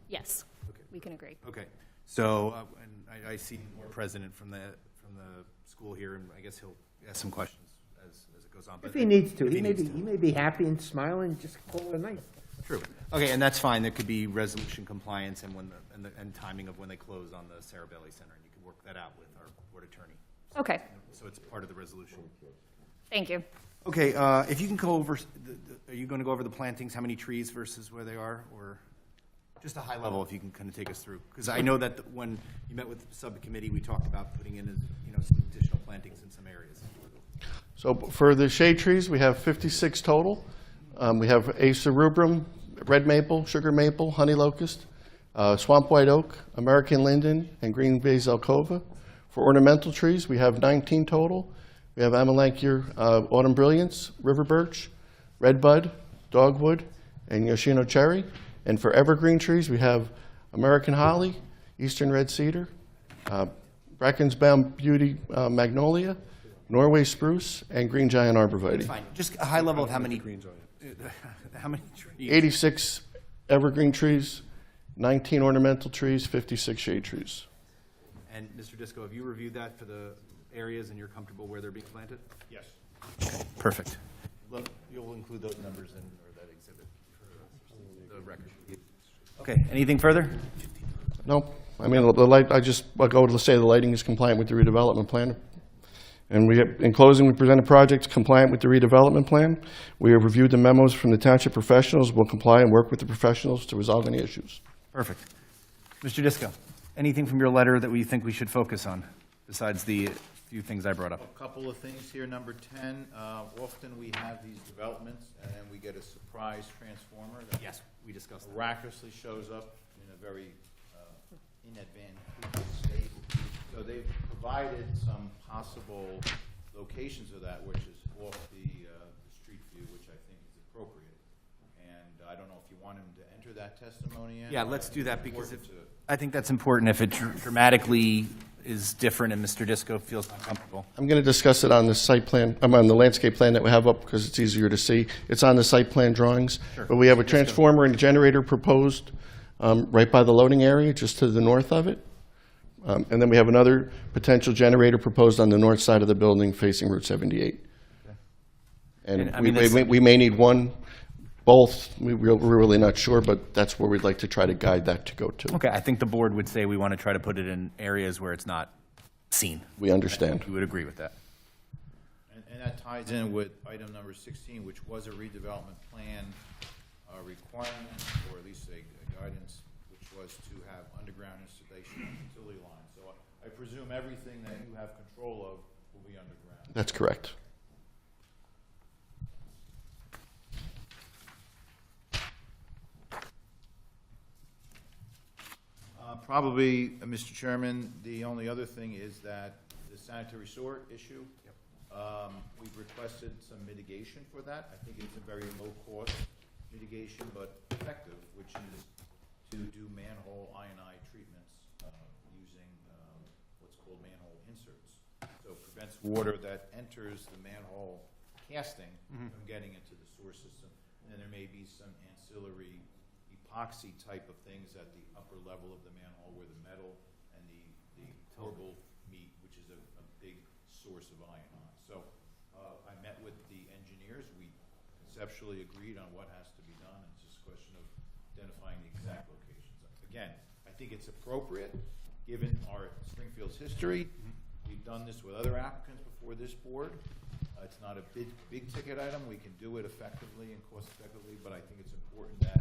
Yes, Okay. we can agree. Okay, so, and I see more president from the school here, and I guess he'll ask some questions as it goes on. But If he needs to, if he needs may be happy and smiling, and just call it a night. True. Okay, and that's fine. There could be resolution compliance and and timing of when they close on the Sarah Bailey Center, and you can work that out with our board attorney. Okay, So it's part of the resolution. thank you. Okay, if you can go over, are you going to go over the plantings, how many trees versus where they are, or just a high level, if you can kind of take us through? Because I know that when you met with the subcommittee, we talked about putting in, some additional plantings in some areas. So for the shade trees, we have 56 total. We have Acer rubrum, red maple, sugar maple, honey locust, swamp white oak, American linden, and green vase alcova. For ornamental trees, we have 19 total. We have Amelanchier autumn brilliance, river birch, red bud, dogwood, and Yoshino cherry. And for evergreen trees, we have American holly, eastern red cedar, Brackensbaum beauty magnolia, Norway spruce, and green giant arborvitae. Fine, just a high level of how many trees? 86 evergreen trees, 19 ornamental trees, 56 shade trees. And Mr. Disco, have you reviewed that for the areas and you're comfortable where they're being planted? Yes. Perfect. You'll include those numbers in, or that exhibit for the record. Okay, anything further? No, I mean, the light, I'll go to say the lighting is compliant with the redevelopment plan. And in closing, we present a project compliant with the redevelopment plan. We have reviewed the memos from the township professionals. We'll comply and work with the professionals to resolve any issues. Perfect. Mr. Disco, anything from your letter that we think we should focus on, besides the few things I brought up? A couple of things here. Number 10, often we have these developments, and then we get a surprise transformer that Yes, we discussed that. miraculously shows up in a very inadvantageous state. So they've provided some possible locations of that, which is off the street view, which I think is appropriate. And I don't know if you want him to enter that testimony in. Yeah, let's do that, because Important to- I think that's important if it dramatically is different and Mr. Disco feels uncomfortable. I'm going to discuss it on the site plan, on the landscape plan that we have up because it's easier to see. It's on the site plan drawings. Sure. But we have a transformer and a generator proposed right by the loading area, just to the north of it. And then we have another potential generator proposed on the north side of the building facing Route 78. And I mean, we may need one, both, we're really not sure, but that's where we'd like to try to guide that to go to. Okay, I think the board would say we want to try to put it in areas where it's not seen. We understand. We would agree with that. And that ties in with item number 16, which was a redevelopment plan requirement, or at least a guidance, which was to have underground installation of utility lines. So I presume everything that you have control of will be underground. That's correct. Probably, Mr. Chairman, the only other thing is that the sanitary sewer issue, we've requested some mitigation for that. I think it's a very low-cost mitigation, but effective, which is to do manhole ionized treatments using what's called manhole inserts. So it prevents water that enters the manhole casting from getting into the sewer system. And then there may be some ancillary epoxy type of things at the upper level of the manhole where the metal and the horrible meat, which is a big source of ion. So I met with the engineers. We conceptually agreed on what has to be done. It's just a question of identifying the exact locations. Again, I think it's appropriate, given our Springfield's history. We've done this with other applicants before this board. It's not a big ticket item. We can do it effectively and cost effectively, but I think it's important that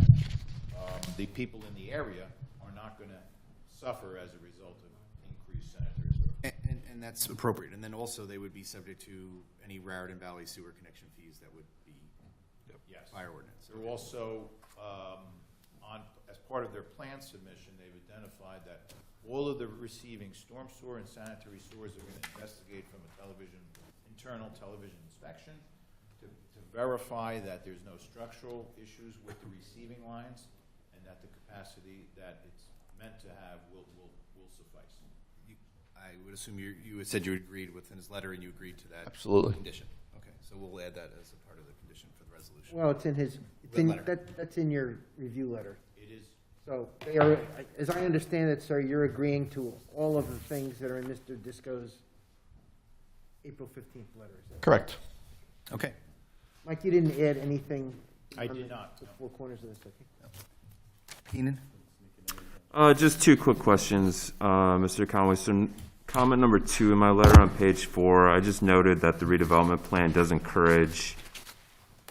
the people in the area are not going to suffer as a result of increased sanitary sewer. And that's appropriate. And then also they would be subject to any Raritan Valley sewer connection fees that would be Yes. by our ordinance. They're also, as part of their plan submission, they've identified that all of the receiving storm sewer and sanitary sewers are going to investigate from a internal television inspection to verify that there's no structural issues with the receiving lines and that the capacity that it's meant to have will suffice. I would assume you had said you agreed within his letter and you agreed to that Absolutely. condition. Okay, so we'll add that as a part of the condition for the resolution. Well, it's in his, letter. that's in your review letter. It is. So they are, as I understand it, sir, you're agreeing to all of the things that are in Mr. Disco's April 15th letter, is that Correct. Okay. Mike, you didn't add anything? I on did the- not, The no. four corners of this, okay? Keenan? Just two quick questions, Mr. Conway. So comment number 2 in my letter on page 4, I just noted that the redevelopment plan does encourage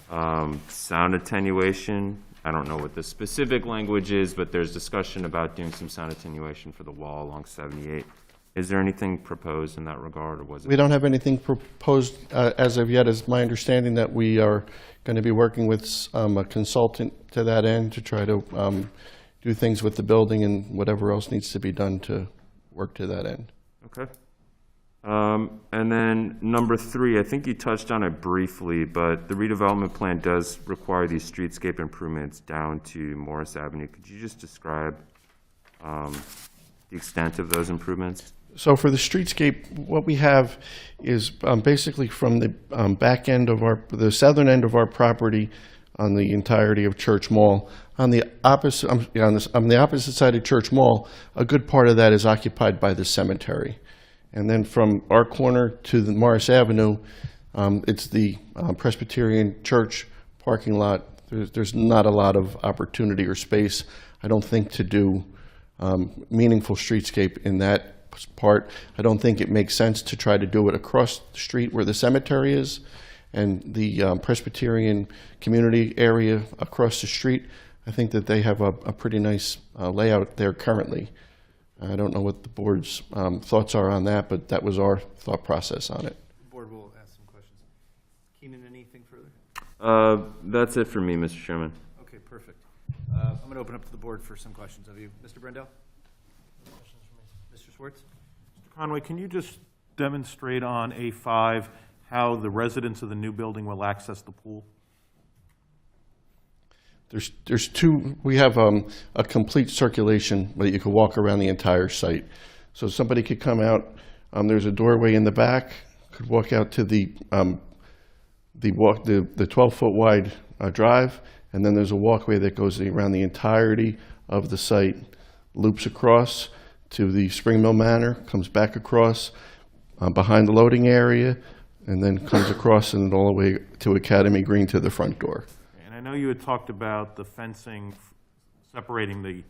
sound attenuation. I don't know what the specific language is, but there's discussion about doing some sound attenuation for the wall along 78. Is there anything proposed in that regard, or was it? We don't have anything proposed as of yet. It's my understanding that we are going to be working with a consultant to that end to try to do things with the building and whatever else needs to be done to work to that end. Okay. And then number 3, I think you touched on it briefly, but the redevelopment plan does require these streetscape improvements down to Morris Avenue. Could you just describe the extent of those improvements? So for the streetscape, what we have is basically from the back end of the southern end of our property on the entirety of Church Mall. On the opposite, on the opposite side of Church Mall, a good part of that is occupied by the cemetery. And then from our corner to the Morris Avenue, it's the Presbyterian Church parking lot. There's not a lot of opportunity or space, I don't think, to do meaningful streetscape in that part. I don't think it makes sense to try to do it across the street where the cemetery is and the Presbyterian community area across the street. I think that they have a pretty nice layout there currently. I don't know what the board's thoughts are on that, but that was our thought process on it. The board will ask some questions. Keenan, anything further? That's it for me, Mr. Chairman. Okay, perfect. I'm going to open up to the board for some questions of you. Mr. Brendel? Mr. Schwartz? Mr. Conway, can you just demonstrate on A5 how the residents of the new building will access the pool? There's two, we have a complete circulation where you could walk around the entire site. So somebody could come out, there's a doorway in the back, could walk out to the 12-foot wide drive, and then there's a walkway that goes around the entirety of the site, loops across to the Spring Mill Manor, comes back across behind the loading area, and then comes across and all the way to Academy Green to the front door. And I know you had talked about the fencing separating the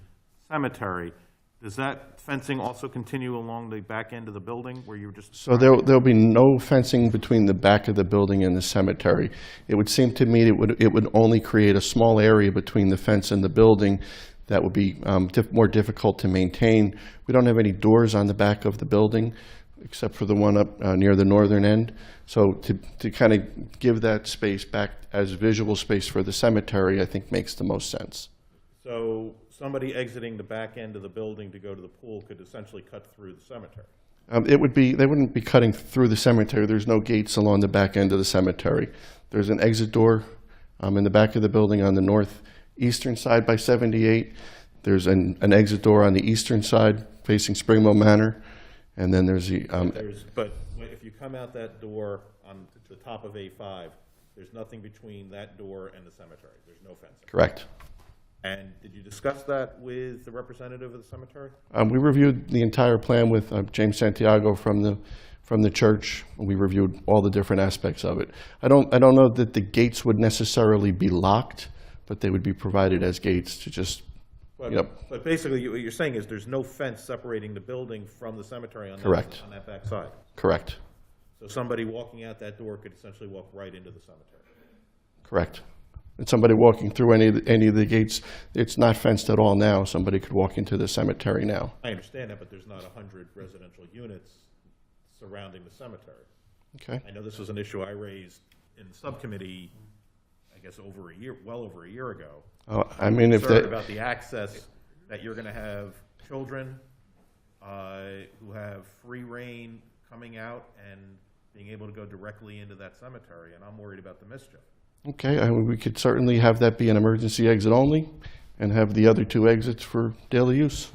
cemetery. Does that fencing also continue along the back end of the building where you were just? So there'll be no fencing between the back of the building and the cemetery. It would seem to me it would only create a small area between the fence and the building that would be more difficult to maintain. We don't have any doors on the back of the building, except for the one up near the northern end. So to kind of give that space back as visual space for the cemetery, I think makes the most sense. So somebody exiting the back end of the building to go to the pool could essentially cut through the cemetery? They wouldn't be cutting through the cemetery. There's no gates along the back end of the cemetery. There's an exit door in the back of the building on the northeastern side by 78. There's an exit door on the eastern side facing Springmill Manor. And then there's the... But if you come out that door on the top of A5, there's nothing between that door and the cemetery. There's no fencing. Correct. And did you discuss that with the representative of the cemetery? We reviewed the entire plan with James Santiago from the church. We reviewed all the different aspects of it. I don't know that the gates would necessarily be locked, but they would be provided as gates to just... But basically, what you're saying is there's no fence separating the building from the cemetery on that back side. Correct. So somebody walking out that door could essentially walk right into the cemetery. Correct. And somebody walking through any of the gates, it's not fenced at all now. Somebody could walk into the cemetery now. I understand that, but there's not 100 residential units surrounding the cemetery. Okay. I know this was an issue I raised in the subcommittee, I guess well over a year ago. I mean, if that... about the access, that you're going to have children who have free reign coming out and being able to go directly into that cemetery, and I'm worried about the mischief. Okay, we could certainly have that be an emergency exit only and have the other two exits for daily use.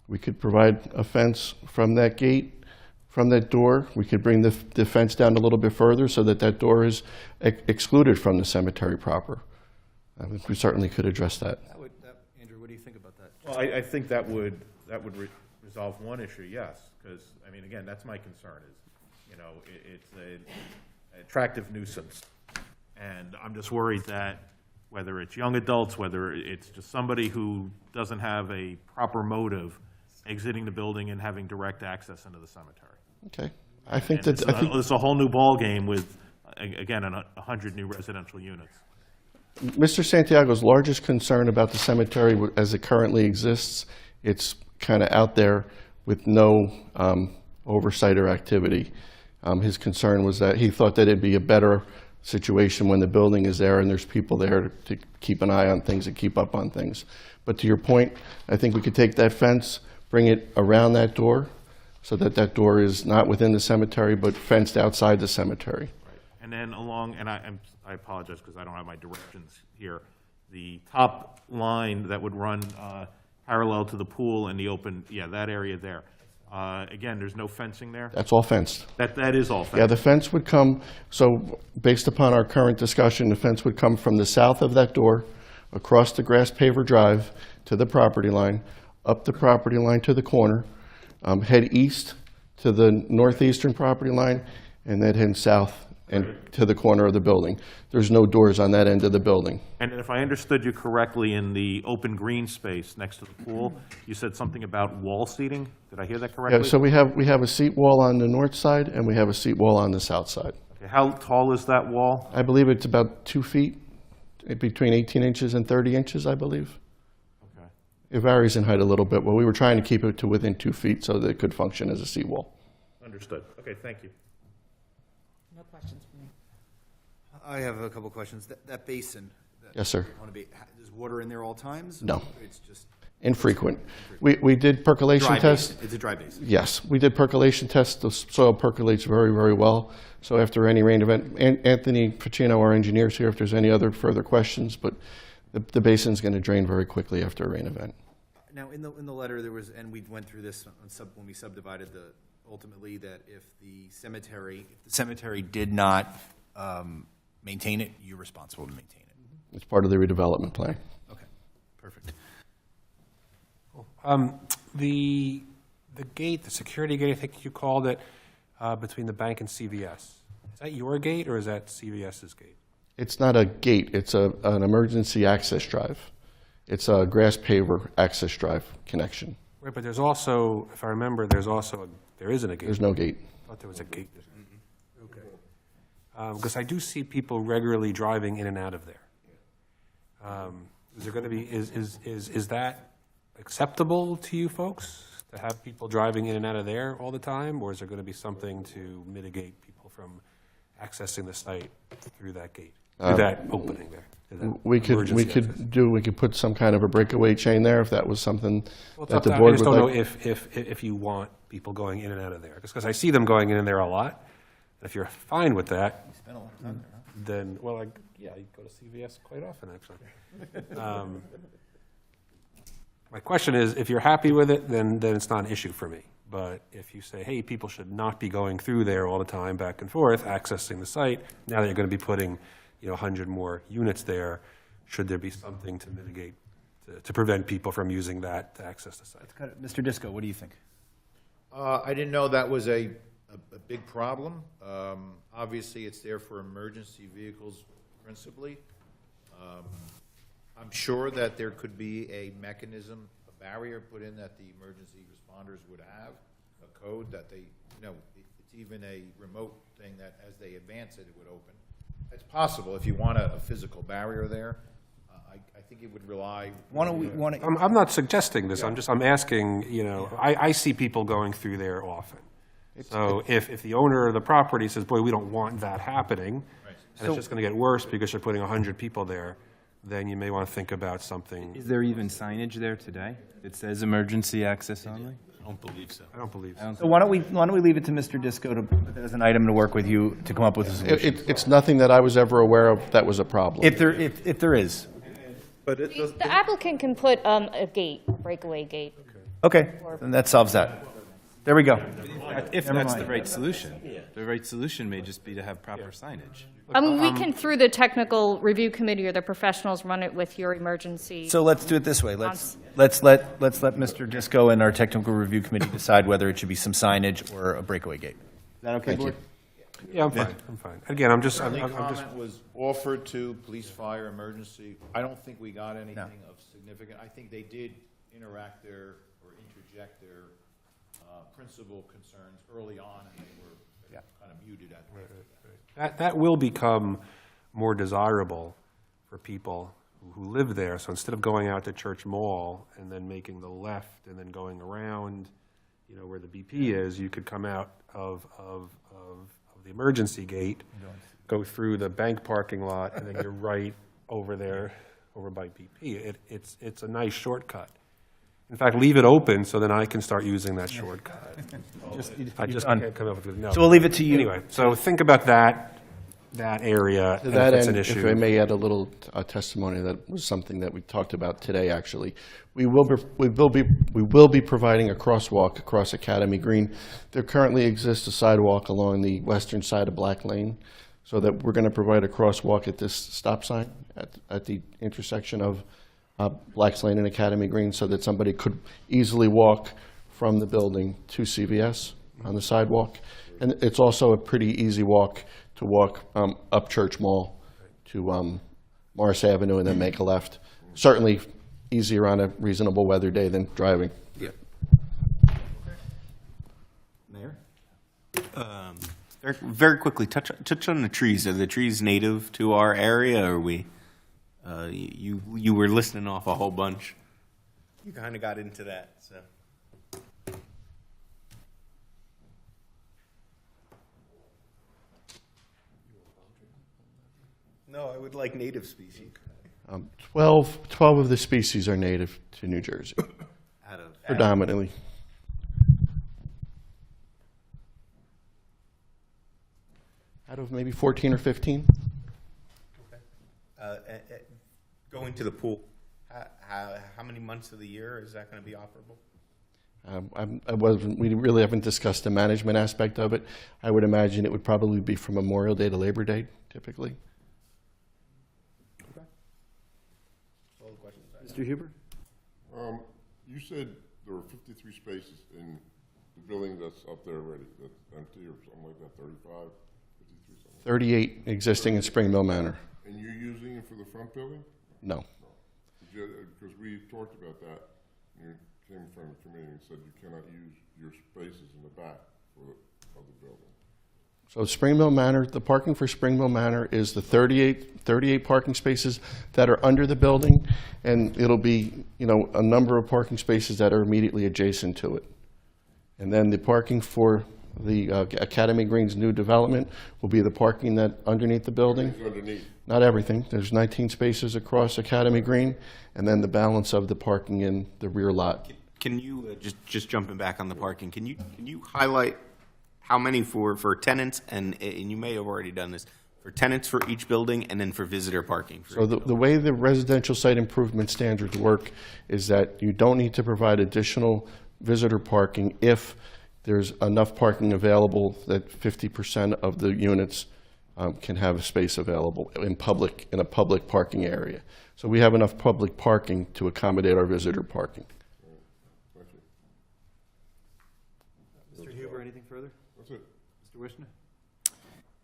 We could provide a fence from that gate, from that door. We could bring the fence down a little bit further so that door is excluded from the cemetery proper. We certainly could address that. Andrew, what do you think about that? Well, I think that would resolve one issue, yes, because, I mean, again, that's my concern is, it's an attractive nuisance. And I'm just worried that whether it's young adults, whether it's just somebody who doesn't have a proper motive exiting the building and having direct access into the cemetery. Okay. It's a whole new ballgame with, again, 100 new residential units. Mr. Santiago's largest concern about the cemetery as it currently exists, it's kind of out there with no oversight or activity. His concern was that he thought that it'd be a better situation when the building is there and there's people there to keep an eye on things and keep up on things. But to your point, I think we could take that fence, bring it around that door so that door is not within the cemetery but fenced outside the cemetery. Right. And then I apologize because I don't have my directions here. The top line that would run parallel to the pool and the open, that area there. Again, there's no fencing there? That's all fenced. That is all fenced? Yeah, the fence would come, so based upon our current discussion, the fence would come from the south of that door, across the grass paver drive to the property line, up the property line to the corner, head east to the northeastern property line, and then head south and to the corner of the building. There's no doors on that end of the building. And if I understood you correctly, in the open green space next to the pool, you said something about wall seating? Did I hear that correctly? Yeah, so we have a seat wall on the north side, and we have a seat wall on the south side. Okay, how tall is that wall? I believe it's about 2 feet, between 18 inches and 30 inches, I believe. Okay. It varies in height a little bit, but we were trying to keep it to within 2 feet so that it could function as a seat wall. Understood. Okay, thank you. No questions for me. I have a couple questions. That basin. Yes, sir. Is water in there all times? No. It's just Infrequent. We did percolation dry tests. basin. It's a dry basin. Yes, we did percolation tests. The soil percolates very, very well. So after any rain event, Anthony Pacino, our engineer, is here if there's any other further questions, but the basin's going to drain very quickly after a rain event. Now, in the letter, there was, and we went through this when we subdivided ultimately, that if the cemetery did not maintain it, you're responsible to maintain it. It's part of the redevelopment plan. Okay, perfect. The gate, the security gate, I think you called it, between the bank and CVS. Is that your gate or is that CVS's gate? It's not a gate. It's an emergency access drive. It's a grass paver access drive connection. Right, but there's also, if I remember, there isn't a gate. There's no gate. I thought there was a gate. Okay. Because I do see people regularly driving in and out of there. Is there going to be, is that acceptable to you folks, to have people driving in and out of there all the time? Or is there going to be something to mitigate people from accessing the site through that gate, through that opening there? We could put some kind of a breakaway chain there if that was something Well, that the I board just would don't like. know if you want people going in and out of there, because I see them going in and there a lot. If you're fine with that, then, well, I go to CVS quite often, actually. My question is, if you're happy with it, then it's not an issue for me. But if you say, hey, people should not be going through there all the time, back and forth, accessing the site, now that you're going to be putting 100 more units there, should there be something to mitigate, to prevent people from using that to access the site? Mr. Disco, what do you think? I didn't know that was a big problem. Obviously, it's there for emergency vehicles principally. I'm sure that there could be a mechanism, a barrier put in that the emergency responders would have, a code that they, it's even a remote thing that as they advance it, it would open. It's possible if you want a physical barrier there. I think it would rely. I'm not suggesting this. I'm asking. I see people going through there often. So if the owner of the property says, "Boy, we don't want that happening," and it's just going to get worse because you're putting 100 people there, then you may want to think about something. Is there even signage there today that says emergency access only? I don't believe so. I don't believe so. So why don't we leave it to Mr. Disco as an item to work with you to come up with a solution? It's nothing that I was ever aware of that was a problem. If there is. But it does, The applicant can put a gate, breakaway gate. Okay, then that solves that. There we go. If Never that's mind. the right solution. The right solution may just be to have proper signage. I mean, we can, through the technical review committee or the professionals, run it with your emergency. So let's do it this way. Let's let Mr. Disco and our technical review committee decide whether it should be some signage or a breakaway gate. Is that okay, board? Yeah, I'm fine. I'm fine. Again, I'm just. Comment was offered to police, fire, emergency. I don't think we got anything of significant. I think they did interact there or interject their principal concerns early on, and they were kind of muted at the That will become more desirable for people who live there. So instead of going out to Church Mall and then making the left and then going around, where the BP is, you could come out of the emergency gate, go through the bank parking lot, and then you're right over there, over by BP. It's a nice shortcut. In fact, leave it open so then I can start using that shortcut. I just can't come up with no. So we'll leave it to you. Anyway, so think about that area. To and that if it's end, an if issue. I may add a little testimony, that was something that we talked about today, actually. We will be providing a crosswalk across Academy Green. There currently exists a sidewalk along the western side of Black Lane, so that we're going to provide a crosswalk at this stop sign at the intersection of Black's Lane and Academy Green, so that somebody could easily walk from the building to CVS on the sidewalk. And it's also a pretty easy walk to walk up Church Mall to Morris Avenue and then make a left. Certainly easier on a reasonable weather day than driving. Yeah. Mayor? Very quickly, touch on the trees. Are the trees native to our area, or you were listening off a whole bunch? You kind of got into that, so. No, I would like native species. 12 of the species are native to New Jersey, predominantly. Out of maybe 14 or 15. Going to the pool, how many months of the year is that going to be operable? We really haven't discussed the management aspect of it. I would imagine it would probably be from Memorial Day to Labor Day, typically. Mr. Huber? You said there were 53 spaces in the building that's up there already, that's empty or something like that, 35, 53, something like that. 38 existing in Spring Mill Manor. And you're using it for the front building? No. Did because we talked about that. You came in front of the committee and said you cannot use your spaces in the back of the building. So Spring Mill Manor, the parking for Spring Mill Manor is the 38 parking spaces that are under the building, and it'll be, a number of parking spaces that are immediately adjacent to it. And then the parking for the Academy Greens new development will be the parking that underneath the building. It's underneath. Not everything. There's 19 spaces across Academy Green, and then the balance of the parking in the rear lot. Can you, just jumping back on the parking, can you highlight how many for tenants, and you may have already done this, for tenants for each building, and then for visitor parking? So the way the residential site improvement standards work is that you don't need to provide additional visitor parking if there's enough parking available that 50% of the units can have a space available in a public parking area. So we have enough public parking to accommodate our visitor parking. Mr. Huber, anything further? That's it. Mr. Wishner?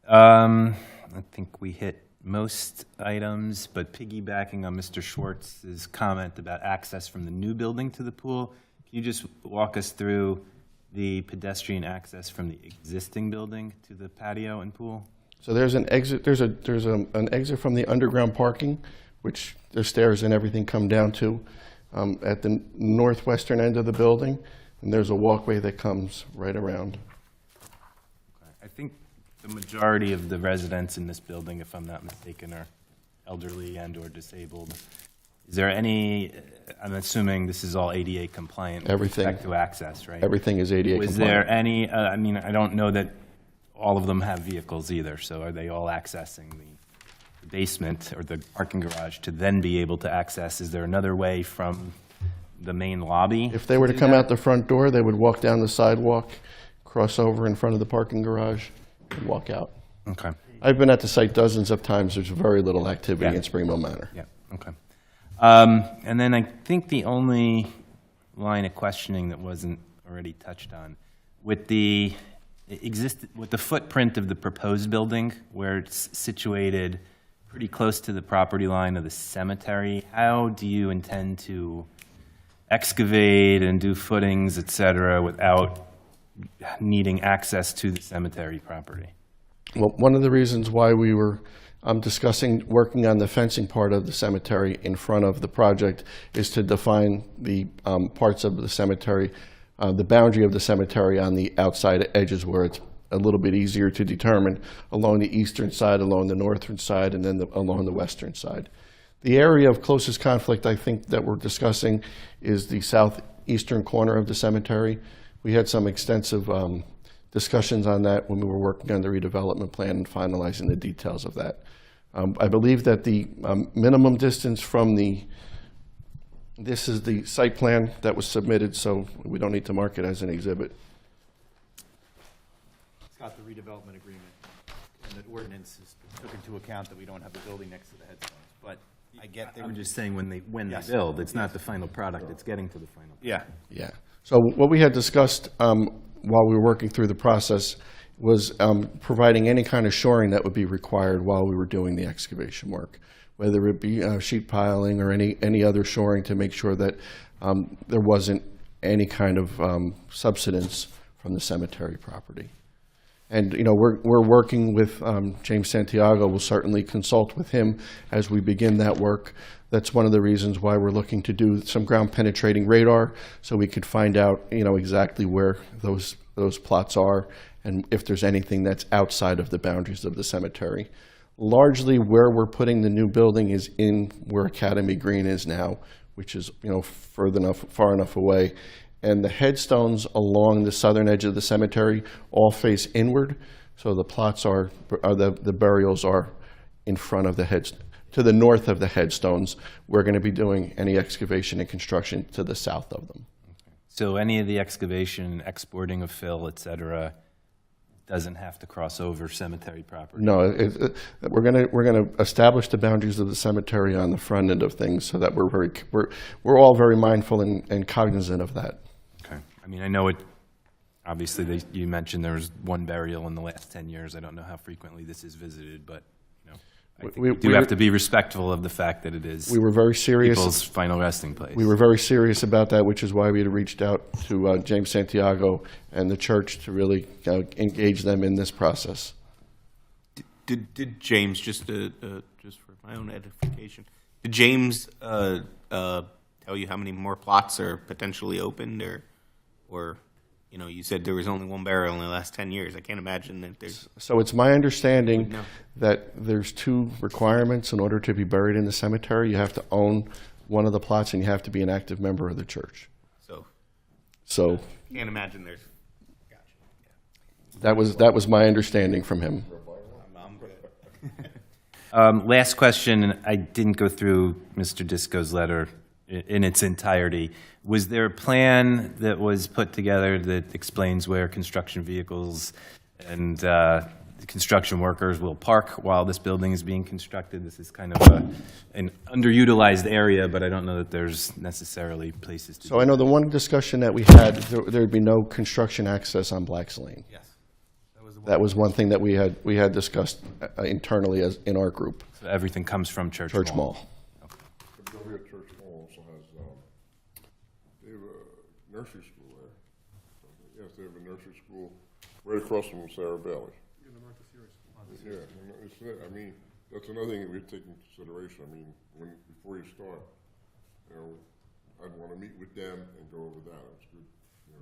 I think we hit most items, but piggybacking on Mr. Schwartz's comment about access from the new building to the pool, can you just walk us through the pedestrian access from the existing building to the patio and pool? So there's an exit. There's an exit from the underground parking, which the stairs and everything come down to at the northwestern end of the building, and there's a walkway that comes right around. Okay. I think the majority of the residents in this building, if I'm not mistaken, are elderly and/or disabled. Is there any? I'm assuming this is all ADA compliant with Everything. respect to access, right? Everything is ADA compliant. Was there any? I mean, I don't know that all of them have vehicles either. So are they all accessing the basement or the parking garage to then be able to access? Is there another way from the main lobby? If they were to come out the front door, they would walk down the sidewalk, cross over in front of the parking garage, and walk out. Okay. I've been at the site dozens of times. There's very little activity in Spring Mill Manor. Yeah. Okay. And then I think the only line of questioning that wasn't already touched on, with the footprint of the proposed building, where it's situated pretty close to the property line of the cemetery, how do you intend to excavate and do footings, et cetera, without needing access to the cemetery property? Well, one of the reasons why we were discussing working on the fencing part of the cemetery in front of the project is to define the parts of the cemetery, the boundary of the cemetery on the outside edges where it's a little bit easier to determine along the eastern side, along the northern side, and then along the western side. The area of closest conflict, I think, that we're discussing is the southeastern corner of the cemetery. We had some extensive discussions on that when we were working on the redevelopment plan and finalizing the details of that. I believe that the minimum distance from this is the site plan that was submitted, so we don't need to mark it as an exhibit. It's got the redevelopment agreement, and the ordinance took into account that we don't have the building next to the headstones, but I get there. I'm just saying when they Yes. build, it's not the final product, it's getting to the final product. Yeah. Yeah. So what we had discussed while we were working through the process was providing any kind of shoring that would be required while we were doing the excavation work, whether it be sheet piling or any other shoring to make sure that there wasn't any kind of subsidence from the cemetery property. And we're working with James Santiago. We'll certainly consult with him as we begin that work. That's one of the reasons why we're looking to do some ground penetrating radar, so we could find out exactly where those plots are and if there's anything that's outside of the boundaries of the cemetery. Largely where we're putting the new building is in where Academy Green is now, which is far enough away. And the headstones along the southern edge of the cemetery all face inward, so the plots the burials are in front of the to the north of the headstones. We're going to be doing any excavation and construction to the south of them. So any of the excavation, exporting of fill, et cetera, doesn't have to cross over cemetery property? No, we're going to establish the boundaries of the cemetery on the front end of things, so that we're all very mindful and cognizant of that. Okay. I mean, I know it. Obviously, you mentioned there was one burial in the last 10 years. I don't know how frequently this is visited, but I think we do have to be respectful of the fact that it is We were very serious. people's final resting place. We were very serious about that, which is why we had reached out to James Santiago and the church to really engage them in this process. Did James, just for my own edification, did James tell you how many more plots are potentially opened, or you said there was only one burial in the last 10 years. I can't imagine that there's... So it's my understanding that there's 2 requirements in order to be buried in the cemetery. You have to own one of the plots, and you have to be an active member of the church. So can't imagine there's... that was my understanding from him. Last question, and I didn't go through Mr. Disco's letter in its entirety. Was there a plan that was put together that explains where construction vehicles and construction workers will park while this building is being constructed? This is kind of an underutilized area, but I don't know that there's necessarily places to So I know the one discussion that we had, there'd be no construction access on Black's Lane. Yes. That was one thing that we had discussed internally as in our group. So everything comes from Church Mall. Caudwell Church Mall also has, they have a nursery school there. Yes, they have a nursery school right across from Sarah Bailey. Yeah, I mean, that's another thing that we take into consideration. I mean, before you start, I'd want to meet with them and go over that. It's good.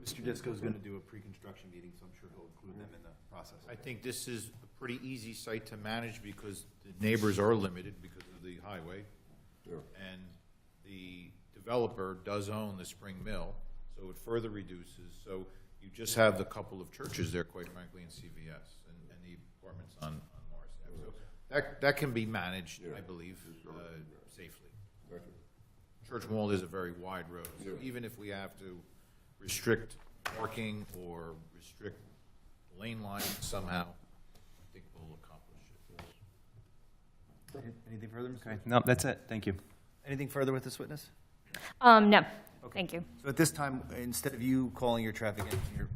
Mr. Disco is going to do a pre-construction meeting, so I'm sure he'll include them in the process. I think this is a pretty easy site to manage because the neighbors are limited because of the highway. Yeah. And the developer does own the Spring Mill, so it further reduces. So you just have the couple of churches there, quite frankly, in CVS and the apartments on Morris Ave. So that can be managed, I believe, safely. Church Mall is a very wide road, so even if we have to restrict parking or restrict lane lines somehow, I think we'll accomplish it. Anything further, Mr. Okay. No, that's it. Thank you. Anything further with this witness? No, thank you. So at this time, instead of you calling your traffic engineer,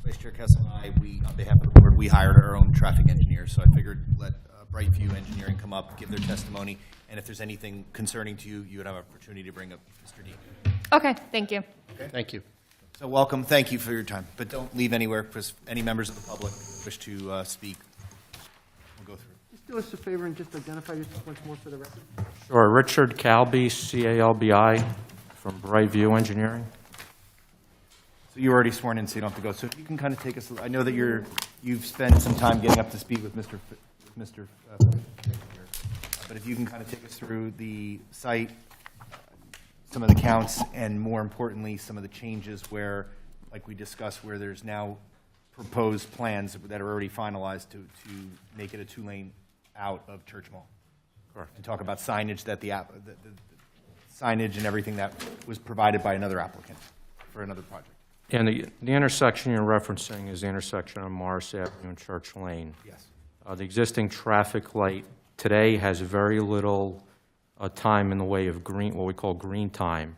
Vice Chair Kessel and I, on behalf of the board, we hired our own traffic engineer. So I figured let Brightview Engineering come up, give their testimony, and if there's anything concerning to you, you would have an opportunity to bring up Mr. Dean. Okay, thank you. Okay? Thank you. So welcome, thank you for your time, but don't leave anywhere, because any members of the public wish to speak, we'll go through. Just do us a favor and just identify yourself once more for the record. Sure. Richard Calby, C-A-L-B-I, from Brightview Engineering. So you were already sworn in, so you don't have to go. So if you can kind of take us, I know that you've spent some time getting up to speed with Mr. But if you can kind of take us through the site, some of the counts, and more importantly, some of the changes where, like we discussed, where there's now proposed plans that are already finalized to make it a 2-lane out of Church Mall. Sure. And talk about signage that the signage and everything that was provided by another applicant for another project. And the intersection you're referencing is the intersection on Morris Avenue and Church Lane. Yes. The existing traffic light today has very little time in the way of green, what we call green time,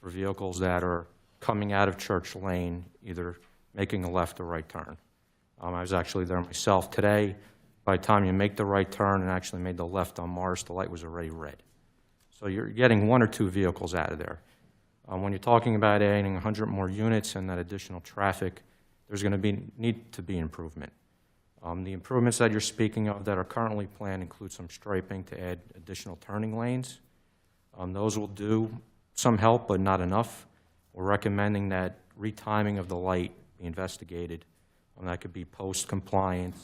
for vehicles that are coming out of Church Lane, either making a left or right turn. I was actually there myself today. By the time you make the right turn and actually made the left on Morris, the light was already red. So you're getting 1 or 2 vehicles out of there. When you're talking about adding 100 more units and that additional traffic, there's going to need to be improvement. The improvements that you're speaking of that are currently planned include some striping to add additional turning lanes. Those will do some help, but not enough. We're recommending that retiming of the light be investigated. That could be post-compliance.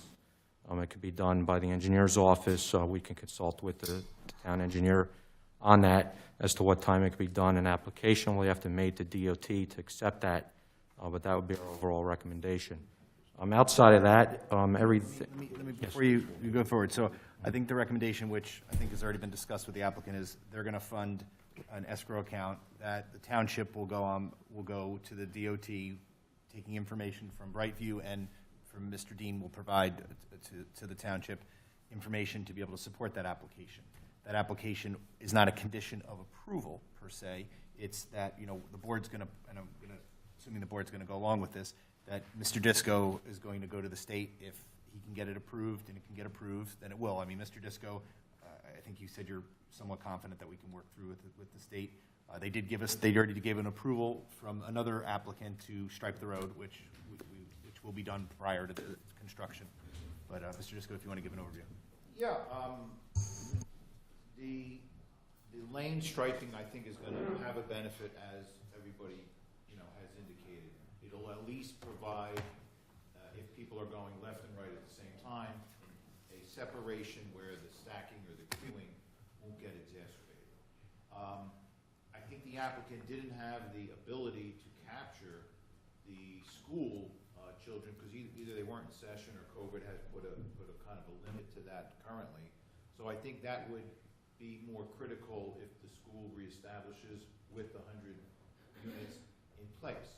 It could be done by the engineer's office. We can consult with the town engineer on that as to what time it could be done. An application will have to be made to DOT to accept that, but that would be our overall recommendation. Outside of that, everything... Let me before you go forward, so I think the recommendation, which I think has already been discussed with the applicant, is they're going to fund an escrow account that the township will go to the DOT, taking information from Brightview and from Mr. Dean will provide to the township information to be able to support that application. That application is not a condition of approval, per se. It's that, the board's going to, and I'm going to, assuming the board's going to go along with this, that Mr. Disco is going to go to the state. If he can get it approved and it can get approved, then it will. I mean, Mr. Disco I think you said you're somewhat confident that we can work through with the state. They already gave an approval from another applicant to stripe the road, which will be done prior to the construction. But Mr. Disco, if you want to give an overview. Yeah, the lane striping, I think, is going to have a benefit, as everybody, has indicated. It'll at least provide, if people are going left and right at the same time, a separation where the stacking or the queuing won't get exacerbated. I think the applicant didn't have the ability to capture the school children, because either they weren't in session or COVID has put a kind of a limit to that currently. So I think that would be more critical if the school reestablishes with the 100 units in place.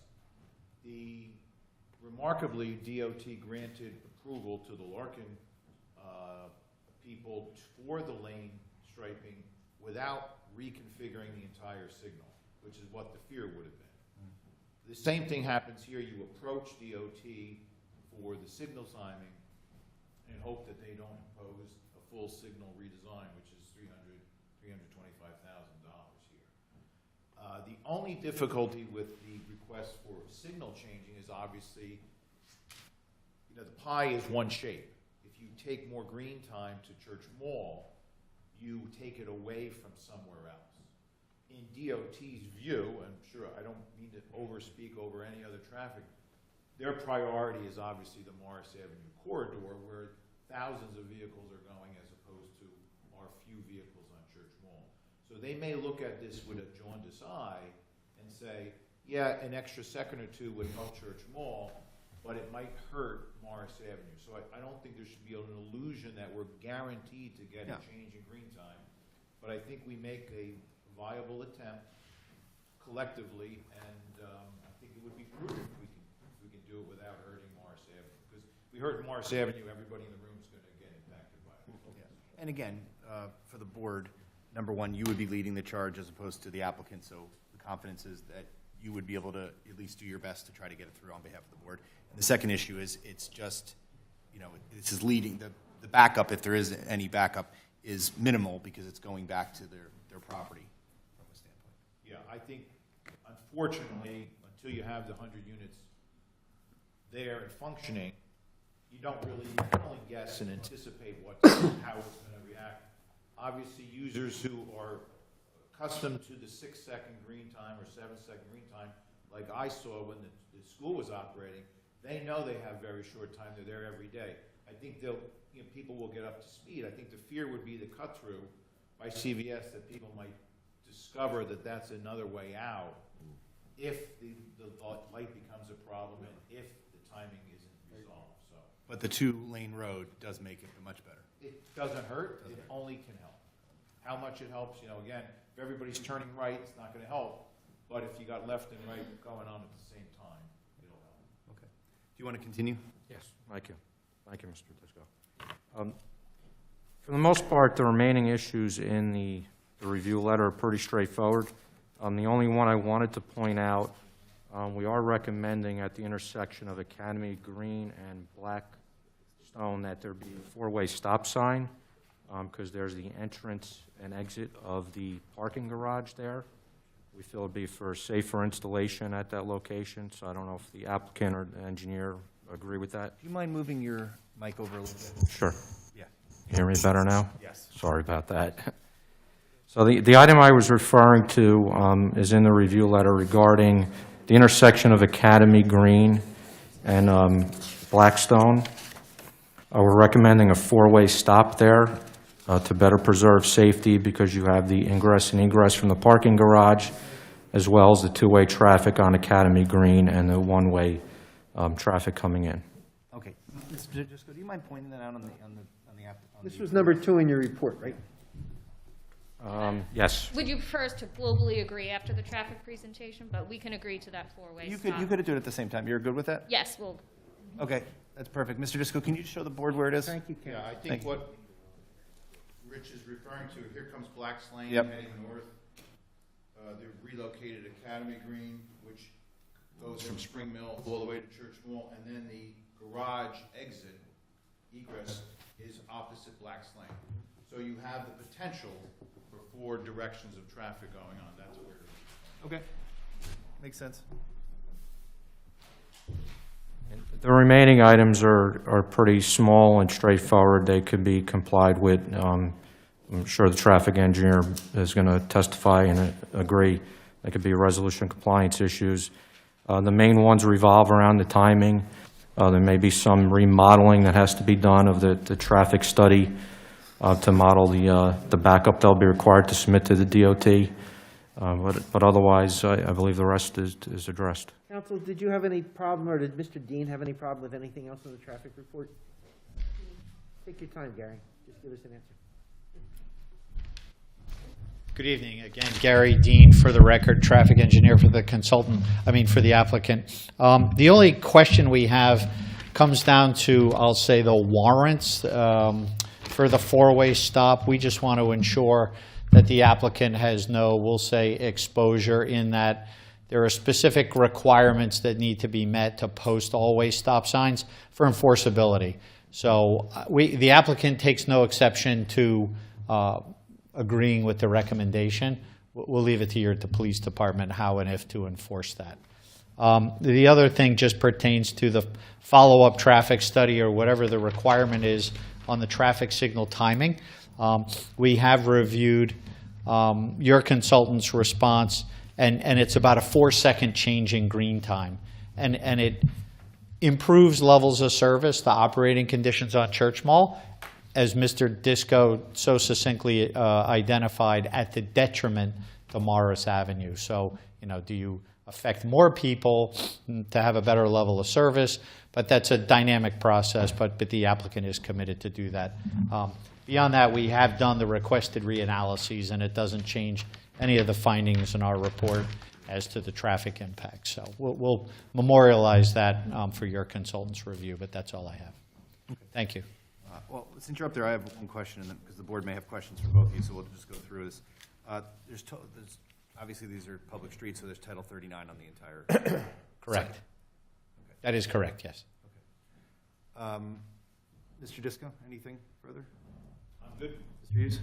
Remarkably, DOT granted approval to the Larkin people for the lane striping without reconfiguring the entire signal, which is what the fear would have been. The same thing happens here. You approach DOT for the signal timing and hope that they don't impose a full signal redesign, which is $325,000 here. The only difficulty with the request for signal changing is obviously, the pie is one shape. If you take more green time to Church Mall, you take it away from somewhere else. In DOT's view, I'm sure I don't mean to overspeak over any other traffic, their priority is obviously the Morris Avenue corridor, where thousands of vehicles are going as opposed to our few vehicles on Church Mall. So they may look at this with a jaundiced eye and say, yeah, an extra second or two would help Church Mall, but it might hurt Morris Avenue. So I don't think there should be an illusion that we're guaranteed to get a change in green time. But I think we make a viable attempt collectively, and I think it would be prudent if we can do it without hurting Morris Avenue. Because if we hurt Morris Avenue, everybody in the room is going to get impacted by it. Yeah. And again, for the board, number one, you would be leading the charge as opposed to the applicant, so the confidence is that you would be able to at least do your best to try to get it through on behalf of the board. And the second issue is it's just, this is leading, the backup, if there is any backup, is minimal because it's going back to their property from a standpoint. Yeah, I think, unfortunately, until you have the 100 units there and functioning, you can only guess and anticipate how it's going to react. Obviously, users who are accustomed to the 6-second green time or 7-second green time, like I saw when the school was operating, they know they have very short time. They're there every day. I think people will get up to speed. I think the fear would be the cut through by CVS that people might discover that that's another way out if the light becomes a problem and if the timing isn't resolved. So, But the 2-lane road does make it much better. it doesn't hurt. It only can help. How much it helps, again, if everybody's turning right, it's not going to help. But if you got left and right going on at the same time, it'll help. Okay. Do you want to continue? Yes, thank you. Thank you, Mr. Disco. For the most part, the remaining issues in the review letter are pretty straightforward. The only one I wanted to point out, we are recommending at the intersection of Academy Green and Blackstone that there be a 4-way stop sign, because there's the entrance and exit of the parking garage there. We feel it'd be for safer installation at that location, so I don't know if the applicant or the engineer agree with that. Do you mind moving your mic over a little bit? Sure. Yeah. Hear me better now? Yes. Sorry about that. So the item I was referring to is in the review letter regarding the intersection of Academy Green and Blackstone. We're recommending a 4-way stop there to better preserve safety because you have the ingress and egress from the parking garage as well as the 2-way traffic on Academy Green and the 1-way traffic coming in. Okay. Mr. Disco, do you mind pointing that out on the app? This was number 2 in your report, right? Yes. Would you prefer us to globally agree after the traffic presentation, but we can agree to that 4-way You stop? could do it at the same time. You're good with that? Yes, well, Okay, that's perfect. Mr. Disco, can you just show the board where it is? Thank you, Ken. Yeah, I Thank think you. what Rich is referring to, here comes Black's Lane Yep. heading north. They've relocated Academy Green, which goes from Spring Mill all the way to Church Mall, and then the garage exit, egress, is opposite Black's Lane. So you have the potential for 4 directions of traffic going on. That's where. Okay, makes sense. The remaining items are pretty small and straightforward. They could be complied with. I'm sure the traffic engineer is going to testify and agree. They could be resolution compliance issues. The main ones revolve around the timing. There may be some remodeling that has to be done of the traffic study to model the backup they'll be required to submit to the DOT. But otherwise, I believe the rest is addressed. Council, did you have any problem, or did Mr. Dean have any problem with anything else in the traffic report? Take your time, Gary. Just give us an answer. Good evening. Again, Gary Dean, for the record, traffic engineer for the for the applicant. The only question we have comes down to, I'll say, the warrants for the 4-way stop. We just want to ensure that the applicant has no, we'll say, exposure, in that there are specific requirements that need to be met to post all-way stop signs for enforceability. So the applicant takes no exception to agreeing with the recommendation. We'll leave it to the police department how and if to enforce that. The other thing just pertains to the follow-up traffic study, or whatever the requirement is on the traffic signal timing. We have reviewed your consultant's response, and it's about a 4-second change in green time. And it improves levels of service, the operating conditions on Church Mall, as Mr. Disco so succinctly identified, at the detriment to Morris Avenue. So, do you affect more people to have a better level of service? But that's a dynamic process, but the applicant is committed to do that. Beyond that, we have done the requested reanalyses, and it doesn't change any of the findings in our report as to the traffic impact. So we'll memorialize that for your consultant's review, but that's all I have. Thank you. Well, since you're up there, I have one question, because the board may have questions for both of you, so we'll just go through this. There's obviously, these are public streets, so there's Title 39 on the entire Correct. site. Okay. That is correct, yes. Okay. Mr. Disco, anything further? I'm good. Mr. Hughes?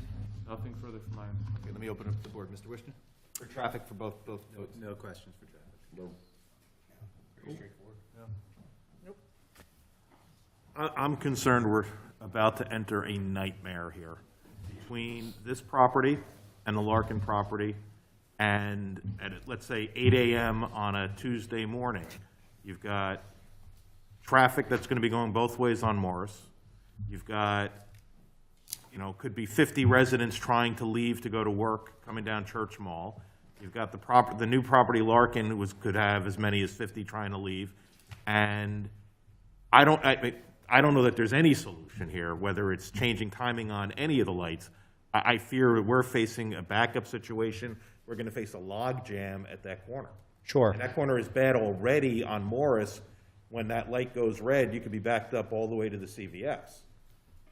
Nothing further from my. Okay, let me open up the board. Mr. Wishner? For traffic for both No questions for traffic. No. Pretty straightforward. I'm concerned we're about to enter a nightmare here between this property and the Larkin property, and at, let's say, 8 a.m. on a Tuesday morning. You've got traffic that's going to be going both ways on Morris. You've got, could be 50 residents trying to leave to go to work coming down Church Mall. You've got the new property Larkin could have as many as 50 trying to leave, and I don't know that there's any solution here, whether it's changing timing on any of the lights. I fear that we're facing a backup situation. We're going to face a log jam at that corner. Sure. And that corner is bad already on Morris. When that light goes red, you could be backed up all the way to the CVS.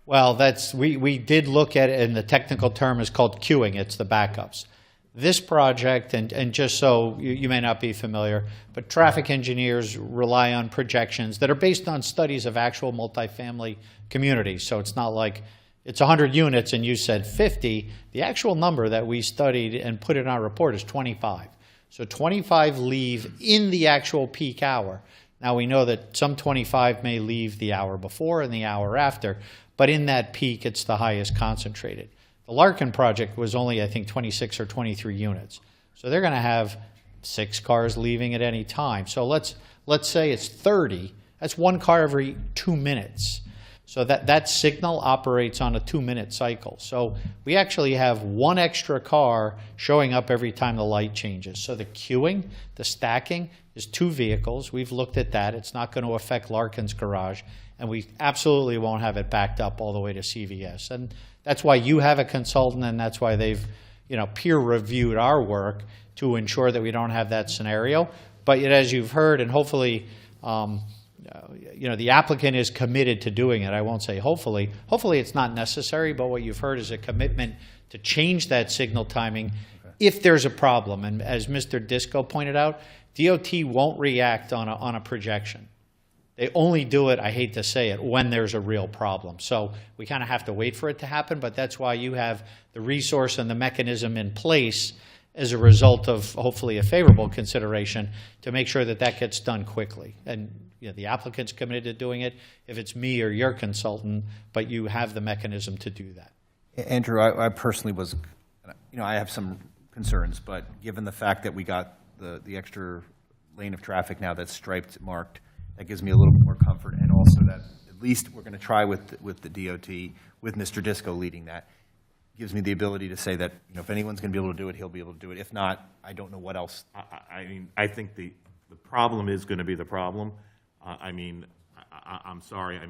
Well, we did look at it, and the technical term is called queuing. It's the backups. This project, and just so you may not be familiar, but traffic engineers rely on projections that are based on studies of actual multifamily communities. So it's not like it's 100 units and you said 50. The actual number that we studied and put in our report is 25. So 25 leave in the actual peak hour. Now we know that some 25 may leave the hour before and the hour after, but in that peak it's the highest concentrated. The Larkin project was only, I think, 26 or 23 units. So they're going to have 6 cars leaving at any time. So let's say it's 30. That's 1 car every 2 minutes. So that signal operates on a 2-minute cycle. So we actually have 1 extra car showing up every time the light changes. So the queuing, the stacking, is 2 vehicles. We've looked at that. It's not going to affect Larkin's garage. And we absolutely won't have it backed up all the way to CVS. And that's why you have a consultant, and that's why they've, peer-reviewed our work to ensure that we don't have that scenario. But as you've heard, and hopefully, the applicant is committed to doing it. I won't say hopefully. Hopefully it's not necessary, but what you've heard is a commitment to change that signal timing if there's a problem. And as Mr. Disco pointed out, DOT won't react on a projection. They only do it, I hate to say it, when there's a real problem. So we kind of have to wait for it to happen, but that's why you have the resource and the mechanism in place as a result of hopefully a favorable consideration to make sure that that gets done quickly. And the applicant's committed to doing it, if it's me or your consultant, but you have the mechanism to do that. Andrew, I personally was, I have some concerns, but given the fact that we got the extra lane of traffic now that's striped, marked, that gives me a little bit more comfort, and also that at least we're going to try with the DOT, with Mr. Disco leading that, gives me the ability to say that, if anyone's going to be able to do it, he'll be able to do it. If not, I don't know what else. I think the problem is going to be the problem. I'm sorry.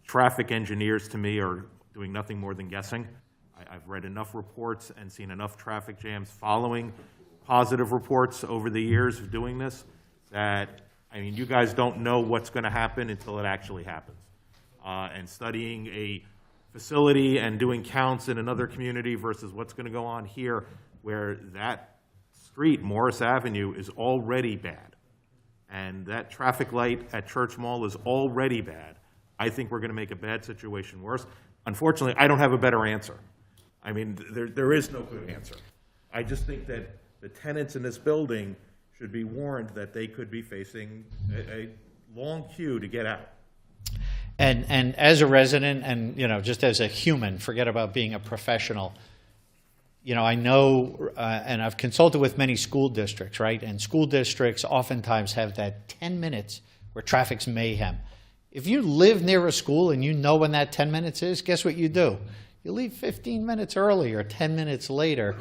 Traffic engineers, to me, are doing nothing more than guessing. I've read enough reports and seen enough traffic jams following positive reports over the years of doing this that, you guys don't know what's going to happen until it actually happens. And studying a facility and doing counts in another community versus what's going to go on here, where that street, Morris Avenue, is already bad. And that traffic light at Church Mall is already bad. I think we're going to make a bad situation worse. Unfortunately, I don't have a better answer. There is no good answer. I just think that the tenants in this building should be warned that they could be facing a long queue to get out. And as a resident and, just as a human, forget about being a professional, I know, and I've consulted with many school districts, right? And school districts oftentimes have that 10 minutes where traffic's mayhem. If you live near a school and you know when that 10 minutes is, guess what you do? You leave 15 minutes early or 10 minutes later.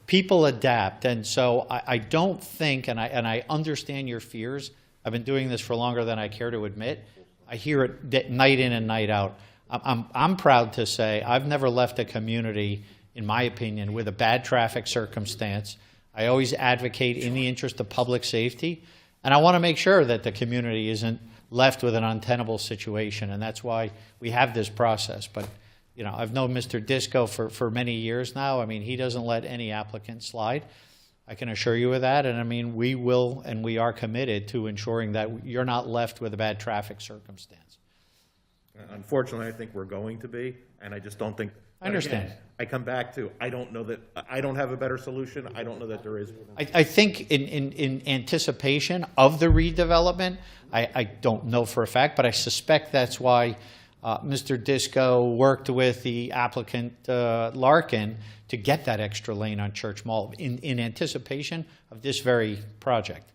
People adapt. And so I don't think, and I understand your fears. I've been doing this for longer than I care to admit. I hear it night in and night out. I'm proud to say I've never left a community, in my opinion, with a bad traffic circumstance. I always advocate in the interest of public safety, and I want to make sure that the community isn't left with an untenable situation, and that's why we have this process. But I've known Mr. Disco for many years now. He doesn't let any applicant slide. I can assure you of that. And we will, and we are committed to ensuring that you're not left with a bad traffic circumstance. Unfortunately, I think we're going to be, and I just don't think. I understand. Again, I come back to, I don't know that, I don't have a better solution. I don't know that there is. I think in anticipation of the redevelopment, I don't know for a fact, but I suspect that's why Mr. Disco worked with the applicant, Larkin, to get that extra lane on Church Mall in anticipation of this very project.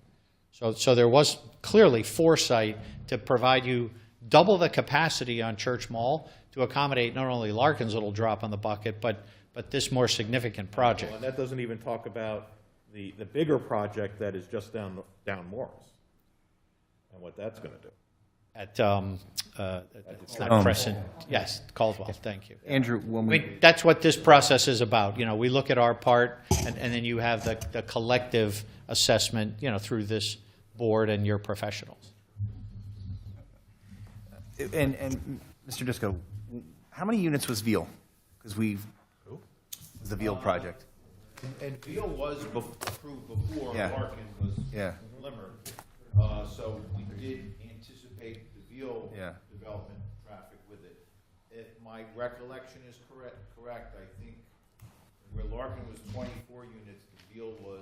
So there was clearly foresight to provide you double the capacity on Church Mall to accommodate not only Larkin's little drop on the bucket, but this more significant project. And that doesn't even talk about the bigger project that is just down Morris and what that's going to do. It's not Crescent. Yes, Caudwell. Thank you. Andrew, that's what this process is about. We look at our part, and then you have the collective assessment, through this board and your professionals. And Mr. Disco, how many units was Veal? Because was the Veal project. And Veal was approved before Yeah. Larkin was Yeah. glimmered. So we did anticipate the Veal development traffic with it. If my recollection is correct, I think where Larkin was 24 units, the Veal was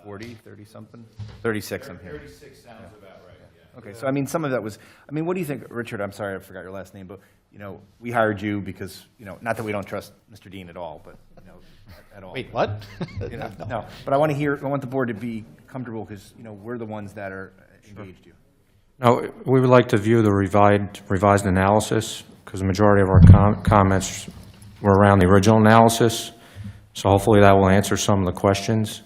40, 30-something? 36, I'm here. 36 sounds about right, yeah. Okay, so some of that was, what do you think, Richard, I'm sorry I forgot your last name, but, we hired you because, not that we don't trust Mr. Dean at all, but, at all. Wait, what? No, but I want the board to be comfortable because, we're the ones that are engaged you. No, we would like to view the revised analysis, because the majority of our comments were around the original analysis, so hopefully that will answer some of the questions.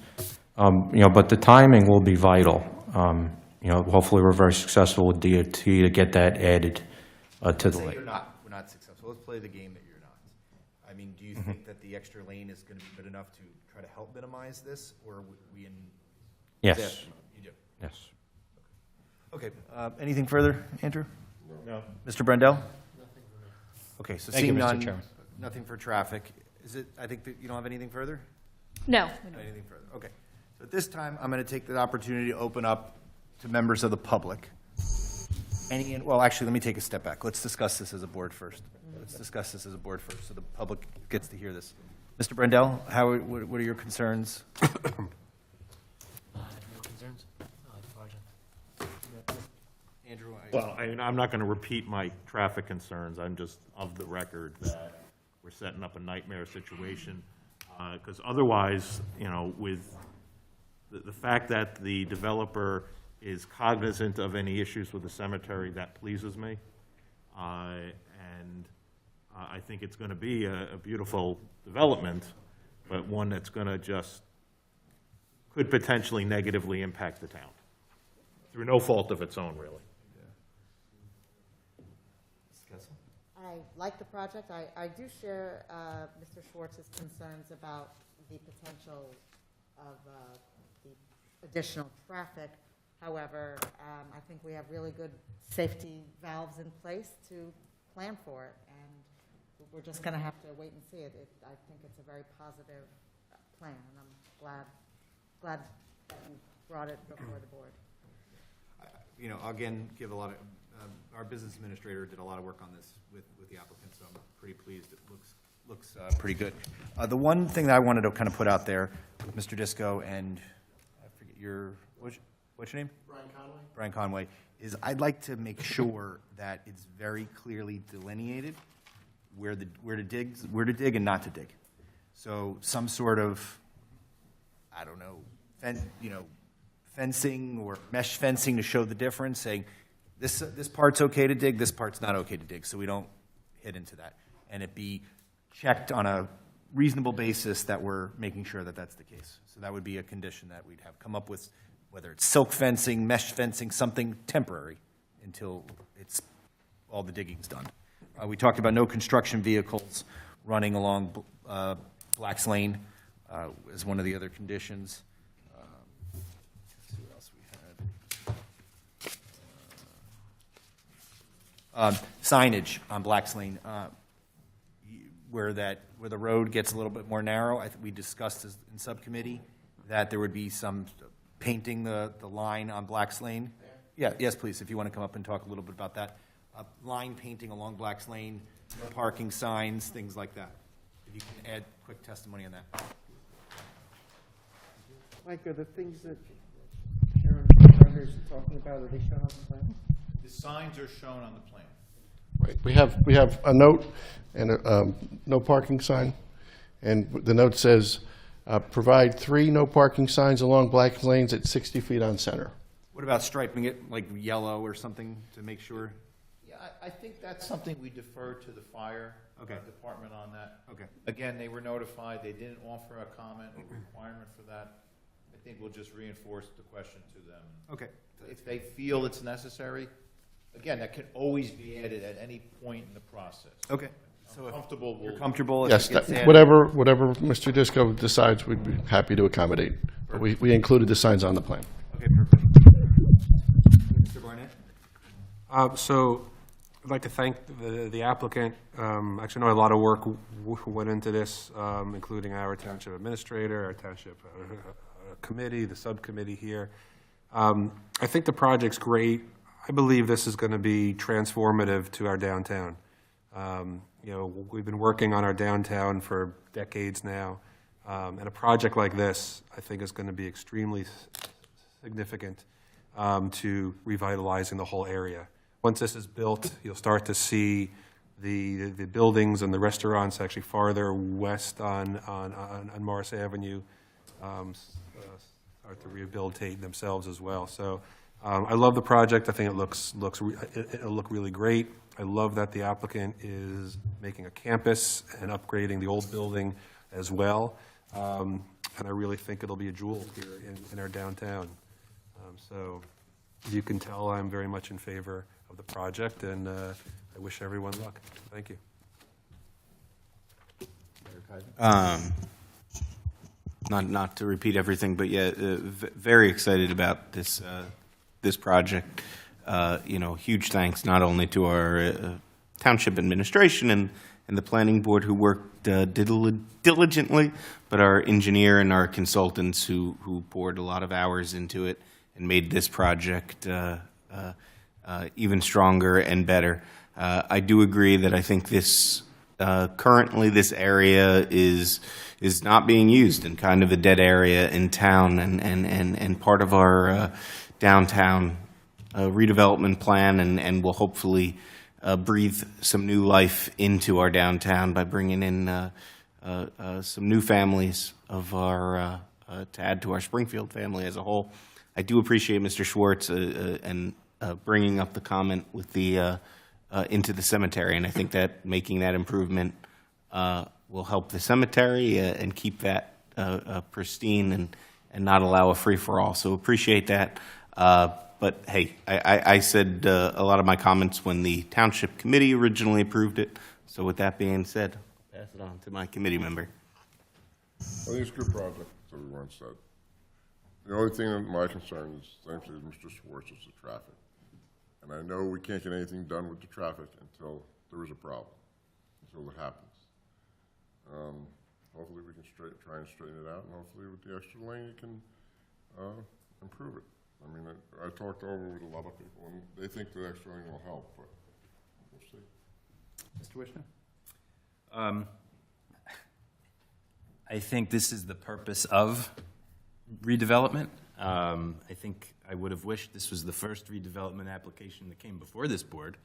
But the timing will be vital. Hopefully we're very successful with DOT to get that added to the lake. We're not successful. Let's play the game that you're not. Do you think that the extra lane is going to be good enough to try to help minimize this, or would we Yes. You do? Yes. Okay, anything further, Andrew? No. Mr. Brendel? Okay, so Thank you, seeing Mr. none, Chairman. nothing for traffic. I think that you don't have anything further? No. Anything further? Okay. So at this time, I'm going to take the opportunity to open up to members of the public. Well, actually, let me take a step back. Let's discuss this as a board first. So the public gets to hear this. Mr. Brendel, what are your concerns? Andrew? Well, I'm not going to repeat my traffic concerns. I'm just of the record that we're setting up a nightmare situation. Because otherwise, with the fact that the developer is cognizant of any issues with the cemetery, that pleases me. And I think it's going to be a beautiful development, but one that's going to could potentially negatively impact the town, through no fault of its own, really. I like the project. I do share Mr. Schwartz's concerns about the potential of the additional traffic. However, I think we have really good safety valves in place to plan for it, and we're just going to have to wait and see it. I think it's a very positive plan, and I'm glad that you brought it before the board. Again, give a lot of, our business administrator did a lot of work on this with the applicant, so I'm pretty pleased. It looks pretty good. The one thing that I wanted to kind of put out there with Mr. Disco, and I forget what's your name? Brian Conway, is I'd like to make sure that it's very clearly delineated where to dig and not to dig. So some sort of, I don't know, fencing or mesh fencing to show the difference, saying this part's okay to dig, this part's not okay to dig, so we don't hit into that. And it be checked on a reasonable basis that we're making sure that that's the case. So that would be a condition that we'd have come up with, whether it's silk fencing, mesh fencing, something temporary until all the digging's done. We talked about no construction vehicles running along Black's Lane as one of the other conditions. Let's see what else we had. Signage on Black's Lane, where the road gets a little bit more narrow. I think we discussed in subcommittee that there would be some painting the line on Black's Lane. Yeah, yes, please, if you want to come up and talk a little bit about that. Line painting along Black's Lane, no parking signs, things like that. If you can add quick testimony on that. Mike, are the things that Chairman Carter is talking about, are they shown on the plan? The signs are shown on the plan. Right, we have a note and a no parking sign, and the note says, provide 3 no parking signs along Black Lanes at 60 feet on center. What about striping it like yellow or something to make sure? Yeah, I think that's something we defer to the fire department on that. Okay. Again, they were notified, they didn't offer a comment or requirement for that. I think we'll just reinforce the question to them. Okay. If they feel it's necessary, again, that can always be added at any point in the process. Okay. So comfortable. You're comfortable? Yes, whatever Mr. Disco decides, we'd be happy to accommodate. But we included the signs on the plan. Okay, perfect. Mr. Barnett? So I'd like to thank the applicant. Actually, I know a lot of work went into this, including our township administrator, our township committee, the subcommittee here. I think the project's great. I believe this is going to be transformative to our downtown. We've been working on our downtown for decades now, and a project like this, I think, is going to be extremely significant to revitalizing the whole area. Once this is built, you'll start to see the buildings and the restaurants actually farther west on Morris Avenue start to rehabilitate themselves as well. So I love the project. I think it'll look really great. I love that the applicant is making a campus and upgrading the old building as well. And I really think it'll be a jewel here in our downtown. So you can tell I'm very much in favor of the project, and I wish everyone luck. Thank you. Not to repeat everything, but yeah, very excited about this project. Huge thanks not only to our township administration and the planning board who worked diligently, but our engineer and our consultants who poured a lot of hours into it made this project even stronger and better. I do agree that I think this currently this area is not being used and kind of a dead area in town, and part of our downtown redevelopment plan, and will hopefully breathe some new life into our downtown by bringing in some new families of our to add to our Springfield family as a whole. I do appreciate Mr. Schwartz and bringing up the comment with the into the cemetery, and I think that making that improvement will help the cemetery and keep that pristine and not allow a free-for-all. So appreciate that. But hey, I said a lot of my comments when the Township Committee originally approved it. So with that being said, I'll pass it on to my committee member. I think it's a good project, as everyone said. The only thing that my concern is, same thing as Mr. Schwartz, is the traffic. And I know we can't get anything done with the traffic until there is a problem, until it happens. Hopefully we can try and straighten it out, and hopefully with the extra lane you can improve it. I mean, I talked over with a lot of people, and they think the extra lane will help, but we'll see. Mr. Wishner? I think this is the purpose of redevelopment. I think I would have wished this was the first redevelopment application that came before this board,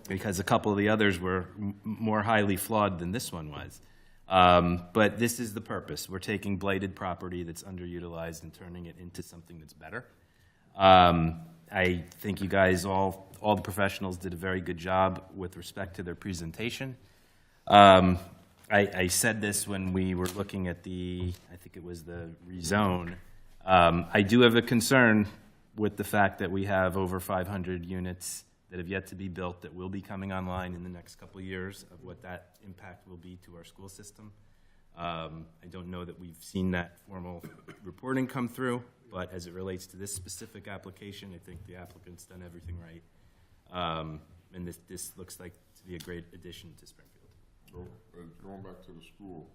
because a couple of the others were more highly flawed than this one was. But this is the purpose. We're taking blighted property that's underutilized and turning it into something that's better. I think you guys, all the professionals, did a very good job with respect to their presentation. I said this when we were looking at I think it was the rezone. I do have a concern with the fact that we have over 500 units that have yet to be built that will be coming online in the next couple of years, of what that impact will be to our school system. I don't know that we've seen that formal reporting come through, but as it relates to this specific application, I think the applicant's done everything right. And this looks like to be a great addition to Springfield. So, going back to the school,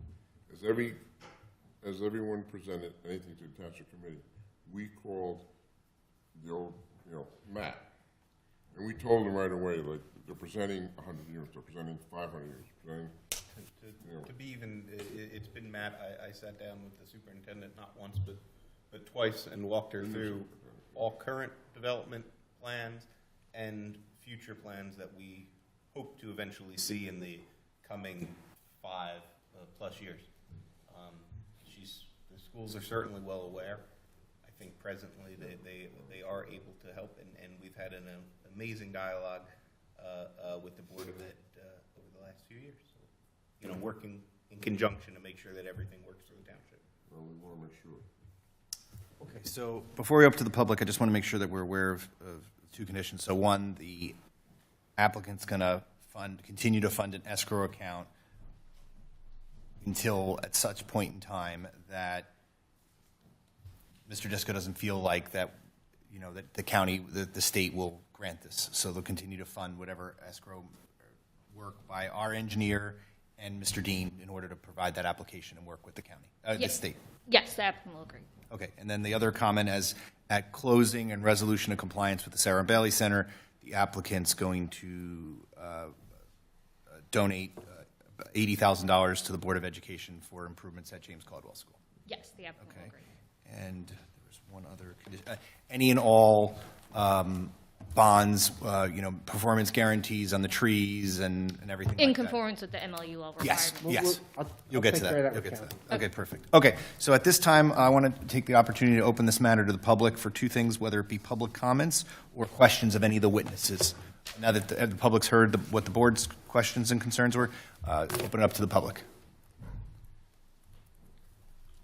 as everyone presented anything to the Township Committee, we called the old, Matt, and we told them right away, like, they're presenting 100 units, they're presenting 500 units, presenting, To be even, it's been Matt, I sat down with the superintendent not once, but twice, and walked her through all current development plans and future plans that we hope to eventually see in the coming 5+ years. The schools are certainly well aware. I think presently they are able to help, and we've had an amazing dialogue with the Board of Ed over the last few years. So, working in conjunction to make sure that everything works for the township. well, we want to make sure. Okay, so before we open to the public, I just want to make sure that we're aware of two conditions. So one, the applicant's going to continue to fund an escrow account until at such point in time that Mr. Disco doesn't feel like that, that the county, the state will grant this. So they'll continue to fund whatever escrow work by our engineer and Mr. Dean in order to provide that application and work with the county, the state. Yes, the applicant will agree. Okay, and then the other comment is, at closing and resolution of compliance with the Sarah Bailey Center, the applicant's going to donate $80,000 to the Board of Education for improvements at James Caudwell School. Yes, the applicant will agree. And there was one other condition. Any and all bonds, performance guarantees on the trees and everything In like that. conformance with the MLUL requirements. Yes. You'll get to that. care of You'll that get to with that. Okay, perfect. Okay, so at this time, I want to take the opportunity to open this matter to the public for two things, whether it be public comments or questions of any of the witnesses. Now that the public's heard what the board's questions and concerns were, open it up to the public.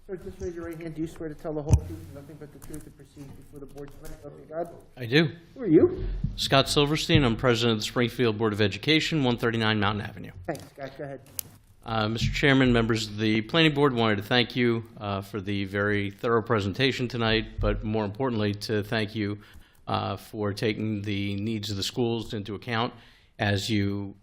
Sir, just raise your right hand. Do you swear to tell the whole truth and nothing but the truth to proceed before the board's hearing? So help you God? I do. Who are you? Scott Silverstein. I'm president of the Springfield Board of Education, 139 Mountain Avenue. Thanks, Scott. Go ahead. Mr. Chairman, members of the Planning Board, wanted to thank you for the very thorough presentation tonight, but more importantly, to thank you for taking the needs of the schools into account as you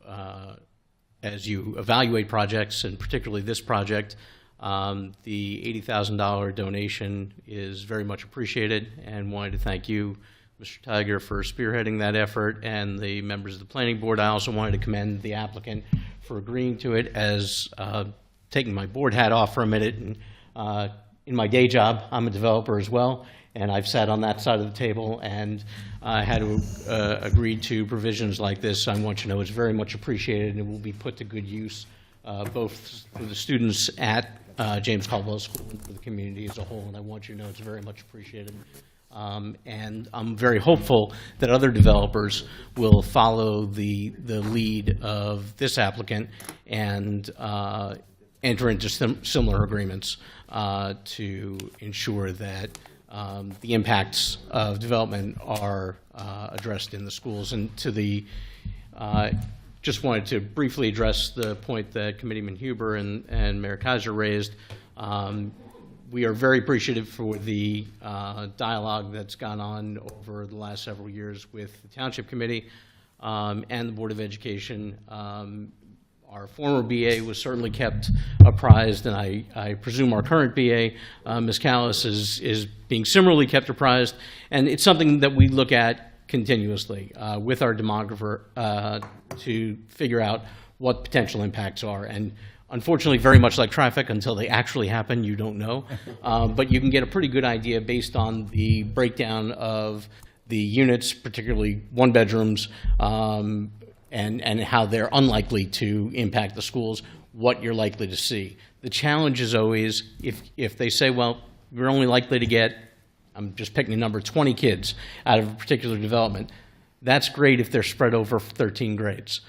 evaluate projects, and particularly this project. The $80,000 donation is very much appreciated, and wanted to thank you, Mr. Tiger, for spearheading that effort, and the members of the planning board. I also wanted to commend the applicant for agreeing to it, as taking my board hat off for a minute. And in my day job, I'm a developer as well, and I've sat on that side of the table and had to agree to provisions like this. I want you to know it's very much appreciated, and it will be put to good use, both for the students at James Caudwell School and for the community as a whole. And I want you to know it's very much appreciated. And I'm very hopeful that other developers will follow the lead of this applicant and enter into similar agreements to ensure that the impacts of development are addressed in the schools. And to the, just wanted to briefly address the point that Committeeman Huber and Mayor Kaiser raised. We are very appreciative for the dialogue that's gone on over the last several years with the Township Committee and the Board of Education. Our former BA was certainly kept apprised, and I presume our current BA, Ms. Callis, is being similarly kept apprised. And it's something that we look at continuously with our demographer to figure out what potential impacts are. And unfortunately, very much like traffic, until they actually happen, you don't know. But you can get a pretty good idea based on the breakdown of the units, particularly one-bedrooms, and how they're unlikely to impact the schools, what you're likely to see. The challenge is always, if they say, well, we're only likely to get, I'm just picking a number, 20 kids out of a particular development. That's great if they're spread over 13 grades.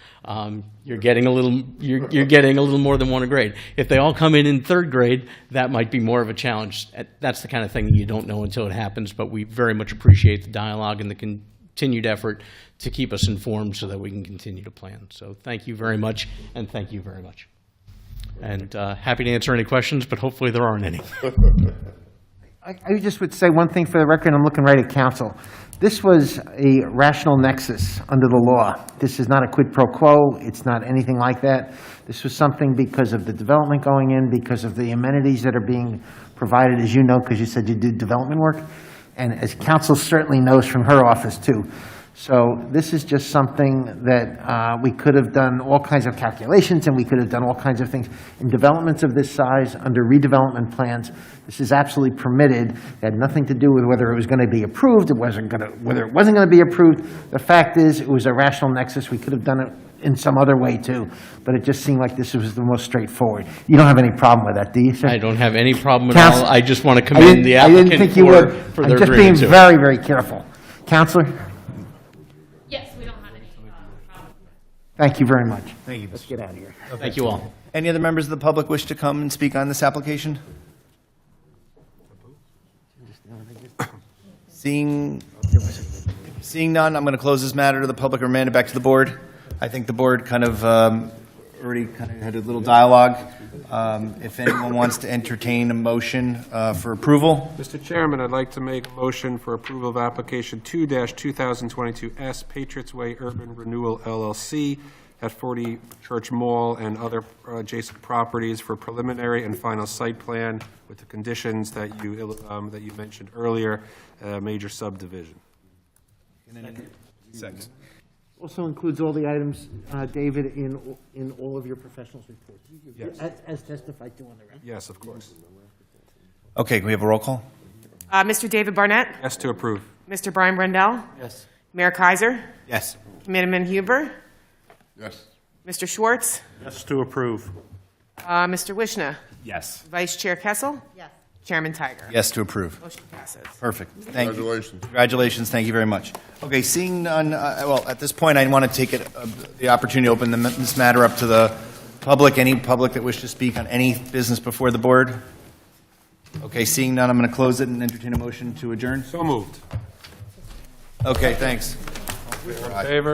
You're getting a little more than one a grade. If they all come in third grade, that might be more of a challenge. That's the kind of thing that you don't know until it happens, but we very much appreciate the dialogue and the continued effort to keep us informed so that we can continue to plan. So thank you very much, and thank you very much. And happy to answer any questions, but hopefully there aren't any. I just would say one thing for the record. I'm looking right at council. This was a rational nexus under the law. This is not a quid pro quo. It's not anything like that. This was something because of the development going in, because of the amenities that are being provided, as you know, because you said you did development work, and as council certainly knows from her office too. So this is just something that we could have done all kinds of calculations, and we could have done all kinds of things. In developments of this size, under redevelopment plans, this is absolutely permitted. It had nothing to do with whether it was going to be approved, whether it wasn't going to be approved. The fact is, it was a rational nexus. We could have done it in some other way too, but it just seemed like this was the most straightforward. You don't have any problem with that, do you, sir? I don't have any problem at all. I just want to commend the I didn't applicant think you would. for I'm their just being agreement to it. very, very careful. Counselor? Yes, we don't have any problem. Thank you very much. Thank you. Let's get out of here. Thank you all. Any other members of the public wish to come and speak on this application? Seeing none, I'm going to close this matter to the public and remand it back to the board. I think the board kind of already had a little dialogue. If anyone wants to entertain a motion for approval. Mr. Chairman, I'd like to make a motion for approval of application 2-2022S Patriots Way Urban Renewal LLC at 40 Church Mall and other adjacent properties for preliminary and final site plan with the conditions that you mentioned earlier, major subdivision. Second. Also includes all the items, David, in all of your professionals' reports. Yes. As testified to on the record. Yes, of course. Okay, can we have a roll call? Mr. David Barnett? Yes to approve. Mr. Brian Rendell? Yes. Mayor Kaiser? Yes. Committeeman Huber? Yes. Mr. Schwartz? Yes to approve. Mr. Wishna? Yes. Vice Chair Kessel? Yes. Chairman Tiger? Yes to approve. Motion passes. Perfect. Thank you. Congratulations. Congratulations. Thank you very much. Okay, seeing none, well, at this point, I want to take the opportunity to open this matter up to the public, any public that wish to speak on any business before the board. Okay, seeing none, I'm going to close it and entertain a motion to adjourn. So moved. Okay, thanks. In favor?